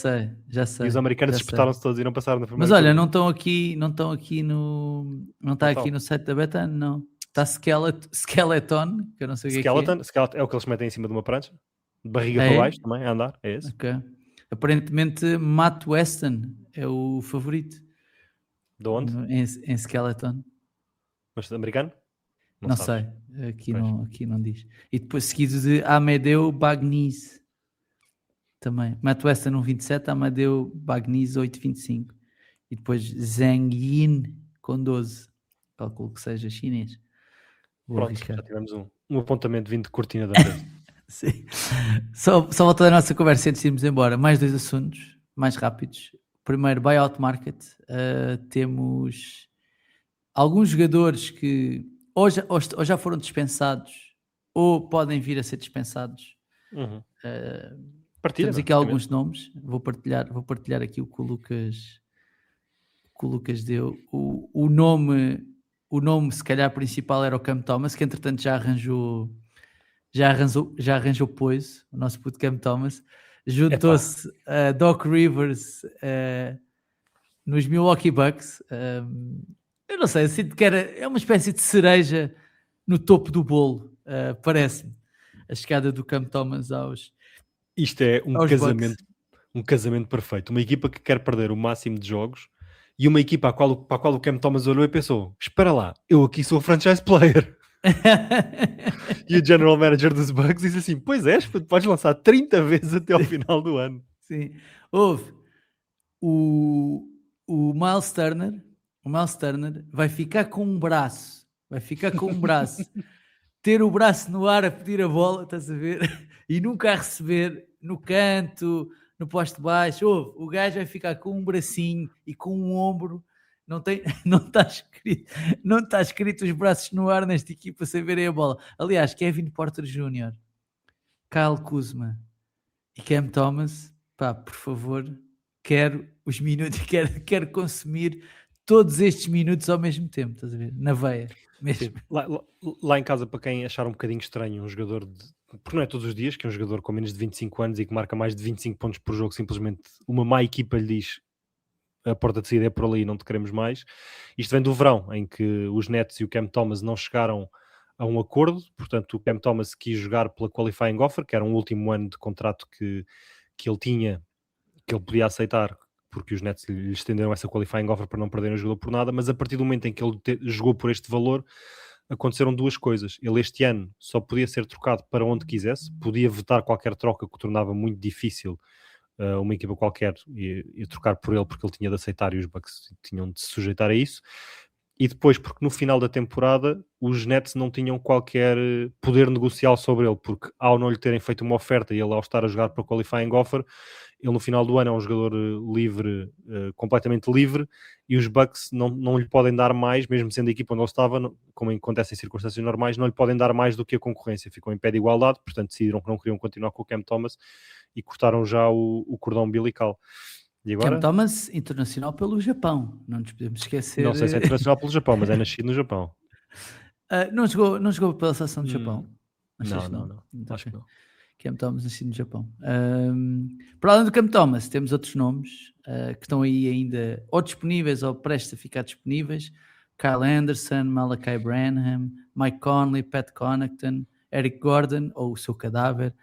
Já sei. E os americanos espetaram-se todos e não passaram na primeira. Mas olha, não estão aqui no... Não está aqui no site da Betano, não. Está Skeleton, que eu não sei o que é. Skeleton é o que eles metem em cima de uma prancha. De barriga para baixo também, a andar, é esse. Okay. Aparentemente, Matt Weston é o favorito. De onde? Em Skeleton. Mas americano? Não sei, aqui não diz. E depois seguido de Amadeu Bagnis. Também. Matt Weston 1,27, Amadeu Bagnis 8,25. E depois Zheng Yin com 12. Calculo que seja chinês. Pronto, já tivemos um apontamento vindo de cortina da vez. Sim. Só voltando à nossa conversa antes de irmos embora. Mais 2 assuntos, mais rápidos. Primeiro, buyout market. Temos alguns jogadores que ou já foram dispensados ou podem vir a ser dispensados. Uhum. Temos aqui alguns nomes. Vou partilhar aqui o que o Lucas deu. O nome se calhar principal era o Cam Thomas, que entretanto já arranjou Poise, o nosso puto Cam Thomas. Juntou-se a Doc Rivers nos Milwaukee Bucks. Eu não sei, sinto que é uma espécie de cereja no topo do bolo, parece-me, a chegada do Cam Thomas aos... Isto é um casamento perfeito. Uma equipa que quer perder o máximo de jogos e uma equipa para a qual o Cam Thomas olhou e pensou, espera lá, eu aqui sou o franchise player. E o general manager dos Bucks disse assim, pois és, podes lançar 30 vezes até ao final do ano. Sim, houve o Miles Turner vai ficar com um braço, ter o braço no ar a pedir a bola, estás a ver? E nunca a receber no canto, no poste baixo. O gajo vai ficar com um bracinho e com um ombro. Não está escrito os braços no ar nesta equipa sem verem a bola. Aliás, Kevin Porter Jr., Kyle Kuzma e Cam Thomas, por favor, quero os minutos, quero consumir todos estes minutos ao mesmo tempo, estás a ver? Na veia. Mesmo. Lá em casa, para quem achar um bocadinho estranho um jogador, porque não é todos os dias que um jogador com menos de 25 anos e que marca mais de 25 pontos por jogo, simplesmente uma má equipa lhe diz a porta de saída é por ali, não te queremos mais. Isto vem do verão, em que os Nets e o Cam Thomas não chegaram a um acordo, portanto o Cam Thomas quis jogar pela qualifying offer, que era um último ano de contrato que ele tinha, que ele podia aceitar, porque os Nets lhe estenderam essa qualifying offer para não perderem o jogador por nada, mas a partir do momento em que ele jogou por este valor, aconteceram duas coisas. Ele este ano só podia ser trocado para onde quisesse, podia vetar qualquer troca, que o tornava muito difícil uma equipa qualquer e trocar por ele, porque ele tinha de aceitar e os Bucks tinham de se sujeitar a isso. E depois, porque no final da temporada os Nets não tinham qualquer poder negocial sobre ele, porque ao não lhe terem feito uma oferta e ele ao estar a jogar para o qualifying offer, ele no final do ano é um jogador livre, completamente livre, e os Bucks não lhe podem dar mais, mesmo sendo a equipa onde ele estava, como acontece em circunstâncias normais, não lhe podem dar mais do que a concorrência. Ficam em pé de igualdade, portanto decidiram que não queriam continuar com o Cam Thomas e cortaram já o cordão umbilical. E agora? Cam Thomas, internacional pelo Japão, não nos podemos esquecer. Não sei se é internacional pelo Japão, mas é nascido no Japão. Não jogou pela seleção do Japão? Não. Acho que não. Cam Thomas, nascido no Japão. Para além do Cam Thomas, temos outros nomes que estão aí ainda ou disponíveis ou prestes a ficar disponíveis. Kyle Anderson, Malachi Branham, Mike Conley, Pat Connaughton, Eric Gordon, ou o seu cadáver,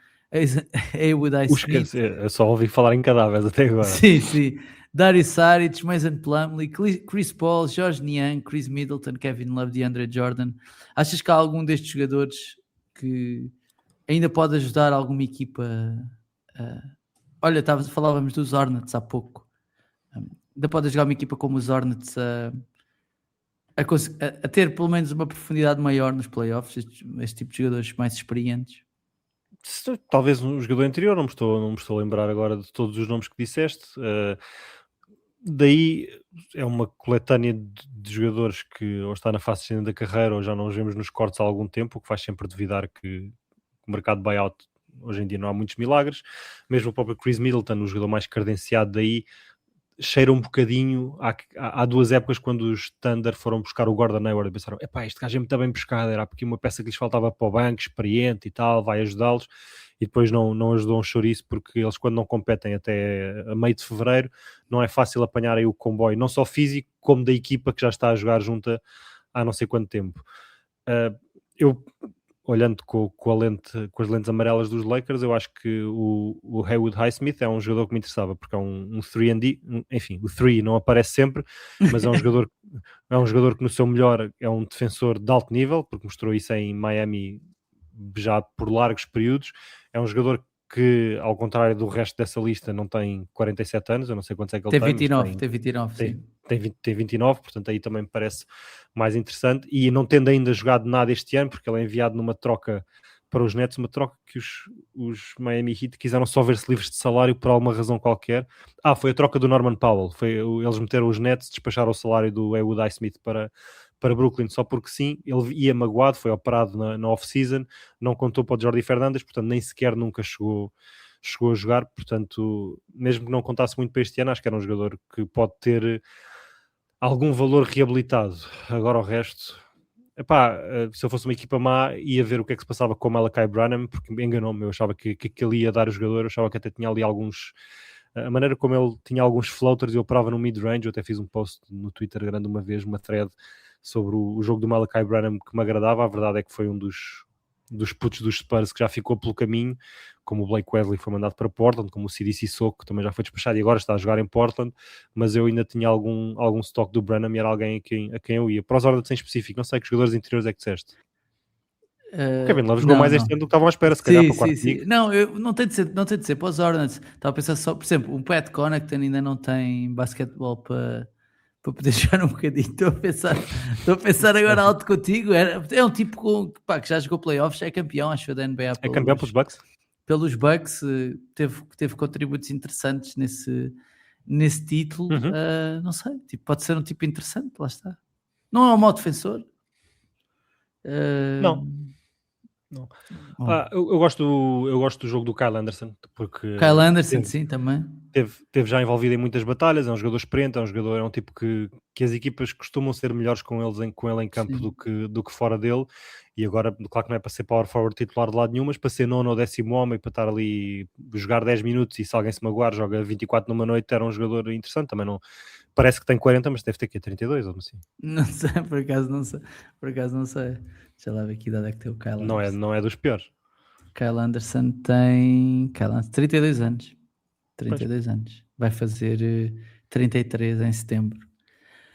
Haywood Highsmith. Eu só ouvi falar em cadáveres até agora. Sim. Darius Saric, Mason Plumlee, Chris Paul, George Niang, Chris Middleton, Kevin Love, DeAndre Jordan. Achas que há algum destes jogadores que ainda pode ajudar alguma equipa? Olha, falávamos dos Hornets há pouco. Ainda pode ajudar uma equipa como os Hornets a ter pelo menos uma profundidade maior nos playoffs, este tipo de jogadores mais experientes? Talvez um jogador anterior, não me estou a lembrar agora de todos os nomes que disseste. Daí é uma coletânea de jogadores que ou está na fase descendente da carreira ou já não os vemos nos cortes há algum tempo, o que faz sempre duvidar que o mercado de buyout hoje em dia não há muitos milagres. Mesmo o próprio Chris Middleton, o jogador mais credenciado daí, cheira um bocadinho. Há duas épocas quando os Thunder foram buscar o Gordon Hayward e pensaram, este gajo é muito bem pescado, era porque uma peça que lhes faltava para o banco, experiente e tal, vai ajudá-los, e depois não ajudou um chouriço, porque eles quando não competem até a meio de fevereiro, não é fácil apanhar aí o comboio, não só físico, como da equipa que já está a jogar junta há não sei quanto tempo. Eu olhando com as lentes amarelas dos Lakers, eu acho que o Haywood Highsmith é um jogador que me interessava, porque é um 3&D, enfim, o 3 não aparece sempre, mas é um jogador que no seu melhor é um defensor de alto nível, porque mostrou isso em Miami já por largos períodos. É um jogador que, ao contrário do resto dessa lista, não tem 47 anos, eu não sei quantos é que ele tem. Tem 29, sim. Tem 29, portanto aí também me parece mais interessante, e não tendo ainda jogado nada este ano, porque ele é enviado numa troca para os Nets, uma troca que os Miami Heat quiseram só ver-se livres de salário por alguma razão qualquer. Foi a troca do Norman Powell, eles meteram os Nets, despacharam o salário do Haywood Highsmith para Brooklyn só porque sim. Ele ia magoado, foi operado na off-season, não contou para o Jordi Fernandes, portanto nem sequer nunca chegou a jogar, portanto mesmo que não contasse muito para este ano, acho que era um jogador que pode ter algum valor reabilitado. Agora o resto, se eu fosse uma equipa má, ia ver o que é que se passava com o Malachi Branham, porque me enganou-me, eu achava que ele ia dar o jogador, eu achava que até tinha ali alguns, a maneira como ele tinha alguns floaters, eu operava no mid-range, eu até fiz um post no Twitter grande uma vez, uma thread sobre o jogo do Malachi Branham que me agradava. A verdade é que foi um dos putos dos Spurs que já ficou pelo caminho, como o Blake Wesley foi mandado para Portland, como o Sidi Sissoko, que também já foi despachado e agora está a jogar em Portland, mas eu ainda tinha algum stock do Branham e era alguém a quem eu ia. Para os Hornets em específico, não sei que jogadores interiores é que disseste. O Kevin Love jogou mais este ano do que estavam à espera, se calhar para o quarto pick. Não, não tem de ser para os Hornets. Estava a pensar só, por exemplo, o Pat Connaughton ainda não tem basquetebol para poder jogar um bocadinho. Estou a pensar agora alto contigo. É um tipo que já jogou playoffs, é campeão, acho, da NBA. É campeão pelos Bucks? Pelos Bucks, teve contributos interessantes nesse título. Não sei, pode ser um tipo interessante, lá está. Não é um mau defensor. Não. Eu gosto do jogo do Kyle Anderson, porque Kyle Anderson, sim, também teve já envolvido em muitas batalhas, é um jogador experiente, é um tipo que as equipas costumam ser melhores com ele em campo do que fora dele, e agora, claro que não é para ser power forward titular de lado nenhum, mas para ser nono ou 10º homem, para estar ali, jogar 10 minutos, e se alguém se magoar, joga 24 numa noite, era um jogador interessante. Também não, parece que tem 40, mas deve ter aqui 32 ou assim. Não sei, por acaso não sei. Deixa lá ver que idade é que tem o Kyle Anderson. Não é dos piores. Kyle Anderson tem 32 anos. 32 anos. vai fazer 33 em setembro.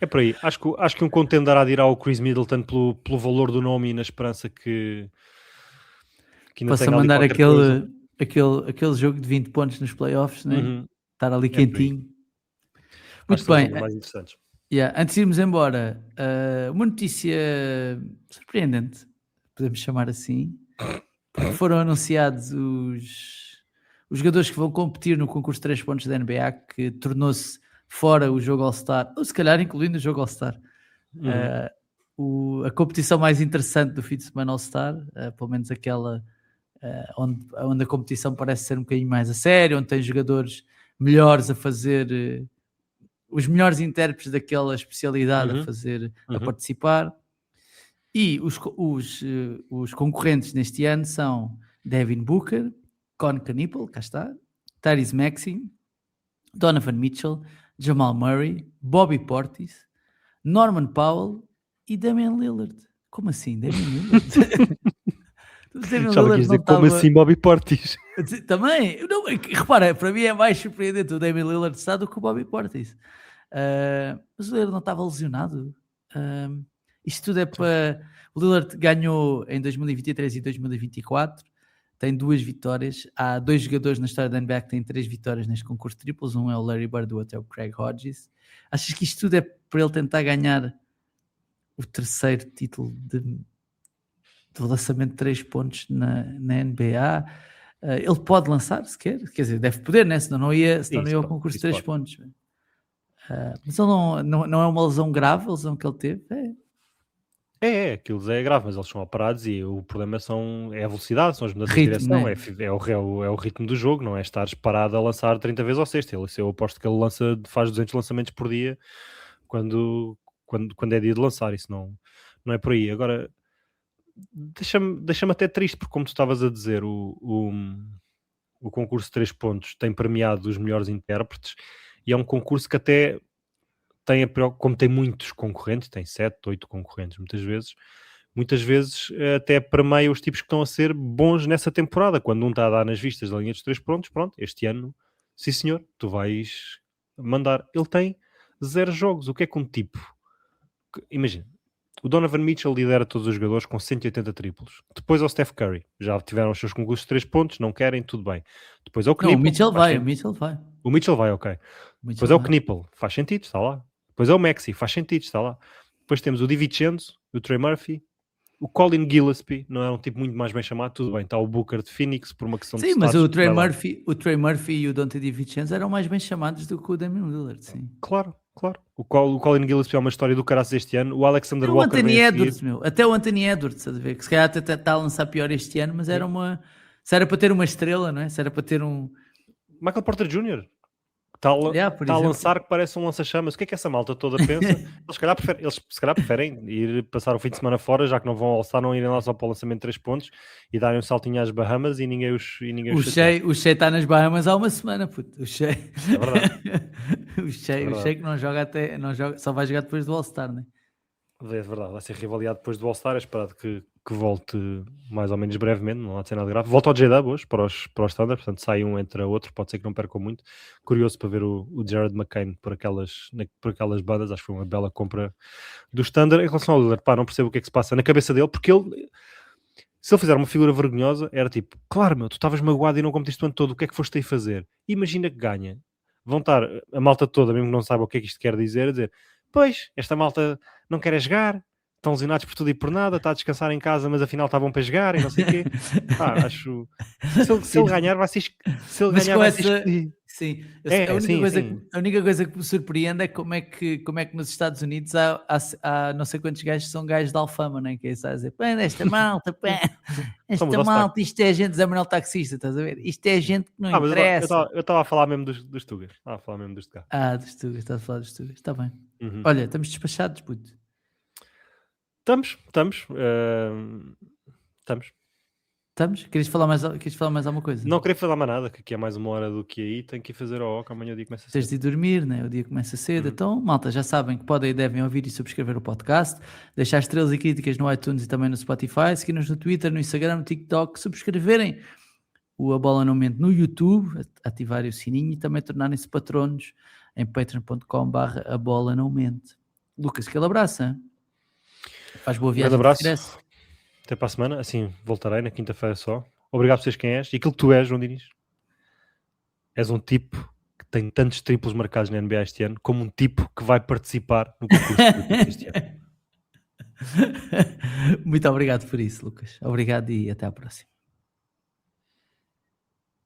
É por aí. Acho que um contender há de ir ao Chris Middleton pelo valor do nome e na esperança que ainda Possa tenha ali mandar qualquer coisa. aquele jogo de 20 pontos nos playoffs, né? Uhum. Estar ali quentinho. Muito bem. São os mais interessantes. Antes de irmos embora, uma notícia surpreendente, podemos chamar assim, porque foram anunciados os jogadores que vão competir no concurso de 3 pontos da NBA, que tornou-se fora o jogo All-Star, ou se calhar incluindo o jogo All-Star. A competição mais interessante do fim de semana All-Star, pelo menos aquela onde a competição parece ser um bocadinho mais a sério, onde tem jogadores melhores a fazer... os melhores intérpretes daquela especialidade a participar. E os concorrentes neste ano são Devin Booker, Con Knipple, cá está, Tyrese Maxey, Donovan Mitchell, Jamal Murray, Bobby Portis, Norman Powell e Damian Lillard. Como assim, Damian Lillard? Como assim Bobby Portis? Também, não, repara, para mim é mais surpreendente o Damian Lillard estar do que o Bobby Portis. Mas o Lillard não estava lesionado. Isto tudo é para... O Lillard ganhou em 2023 e 2024, tem 2 vitórias. Há 2 jogadores na história da NBA que têm 3 vitórias neste concurso de triplos. Um é o Larry Bird, o outro é o Craig Hodges. Achas que isto tudo é para ele tentar ganhar o 3º título de lançamento de 3 pontos na NBA? Ele pode lançar, se quer dizer, deve poder, né? Senão não ia ao concurso de 3 pontos. Mas ele não é uma lesão grave, a lesão que ele teve? Aquilo é grave, mas eles são operados e o problema é a velocidade, são as mudanças Ritmo, de direção, né? é o ritmo do jogo, não é estar parado a lançar 30 vezes ao sexto. Eu aposto que ele faz 200 lançamentos por dia quando é dia de lançar, isso não é por aí. Agora, deixa-me até triste, porque como tu estavas a dizer, o concurso de 3 pontos tem premiado os melhores intérpretes e é um concurso que até como tem muitos concorrentes, tem 7, 8 concorrentes muitas vezes até premia os tipos que estão a ser bons nessa temporada, quando um está a dar nas vistas da linha dos 3 pontos, pronto, este ano, sim senhor, tu vais mandar. Ele tem 0 jogos, o que é que um tipo... Imagina, o Donovan Mitchell lidera todos os jogadores com 180 triplos. Depois ao Steph Curry, já tiveram os seus concursos de 3 pontos, não querem, tudo bem. Depois ao Knipple... Não, o Mitchell vai. O Mitchell vai, ok. Depois é o Knipple, faz sentido, está lá. Depois é o Maxey, faz sentido, está lá. Depois temos o DiVincenzo, o Trey Murphy, o Colin Gillespie, não é um tipo muito mais bem chamado, tudo bem, está o Booker de Phoenix por uma questão de status. Sim, mas o Trey Murphy e o Dante DiVincenzo eram mais bem chamados do que o Damian Lillard, sim. Claro. O Colin Gillespie é uma história do caraças este ano. O Alexander Walker... Anthony Edwards, até o Anthony Edwards, estás a ver? Que se calhar até está a lançar pior este ano, mas se era para ter uma estrela, não é? Se era para ter um... Michael Porter Jr. Está a lançar que parece um lança-chamas. O que é que essa malta toda pensa? Eles se calhar preferem ir passar o fim de semana fora, já que não vão alçar, não irem lá só para o lançamento de 3 pontos e darem um saltinho às Bahamas e ninguém os O Shea está nas Bahamas há uma semana, puto. O Shea... É verdade. o Shea que não joga só vai jogar depois do All-Star, não é? É verdade, vai ser reavaliado depois do All-Star. É esperado que volte mais ou menos brevemente, não há de ser nada grave. Volta ao J-Dub hoje para os Thunder, portanto sai um entre outro, pode ser que não percam muito. Curioso para ver o Jared McCain por aquelas bandas, acho que foi uma bela compra dos Thunder. Em relação ao Lillard, não percebo o que é que se passa na cabeça dele, porque se ele fizer uma figura vergonhosa, era tipo, claro meu, tu estavas magoado e não competiste o ano todo, o que é que foste aí fazer? Imagina que ganha. Vão estar a malta toda, mesmo que não saiba o que é que isto quer dizer, a dizer, pois, esta malta não quer jogar, estão lesionados por tudo e por nada, está a descansar em casa, mas afinal estavam para jogar e não sei o quê. Acho... Se ele ganhar, vai ser... Sim. A única coisa que me surpreende é como é que nos Estados Unidos há não sei quantos gajos que são gajos de alfama, né? Que é isso a dizer, esta malta, isto é gente, Zé Manuel taxista, estás a ver? Isto é gente que não interessa. Eu estava a falar mesmo dos Tugas. Estava a falar mesmo dos Tugas. Dos Tugas, estás a falar dos Tugas, está bem. Olha, estamos despachados, puto. Estamos. Querias falar mais alguma coisa? Não queria falar mais nada, que aqui é mais uma hora do que aí, tenho que ir fazer ao OCA, amanhã o dia começa cedo. Tens de dormir, né? O dia começa cedo. Então, malta, já sabem que podem e devem ouvir e subscrever o podcast, deixar estrelas e críticas no iTunes e também no Spotify, seguir-nos no Twitter, no Instagram, no TikTok, subscreverem o A Bola Não Mente no YouTube, ativarem o sininho e também tornarem-se patronos em patreon.com/A Bola Não Mente. Lucas, aquele abraço, hein? Faz boa viagem. Um grande abraço. Até para a semana. Assim, voltarei na quinta-feira só. Obrigado por seres quem és. E aquilo que tu és, João Diniz, és um tipo que tem tantos triplos marcados na NBA este ano, como um tipo que vai participar no concurso este ano. Muito obrigado por isso, Lucas. Obrigado e até à próxima.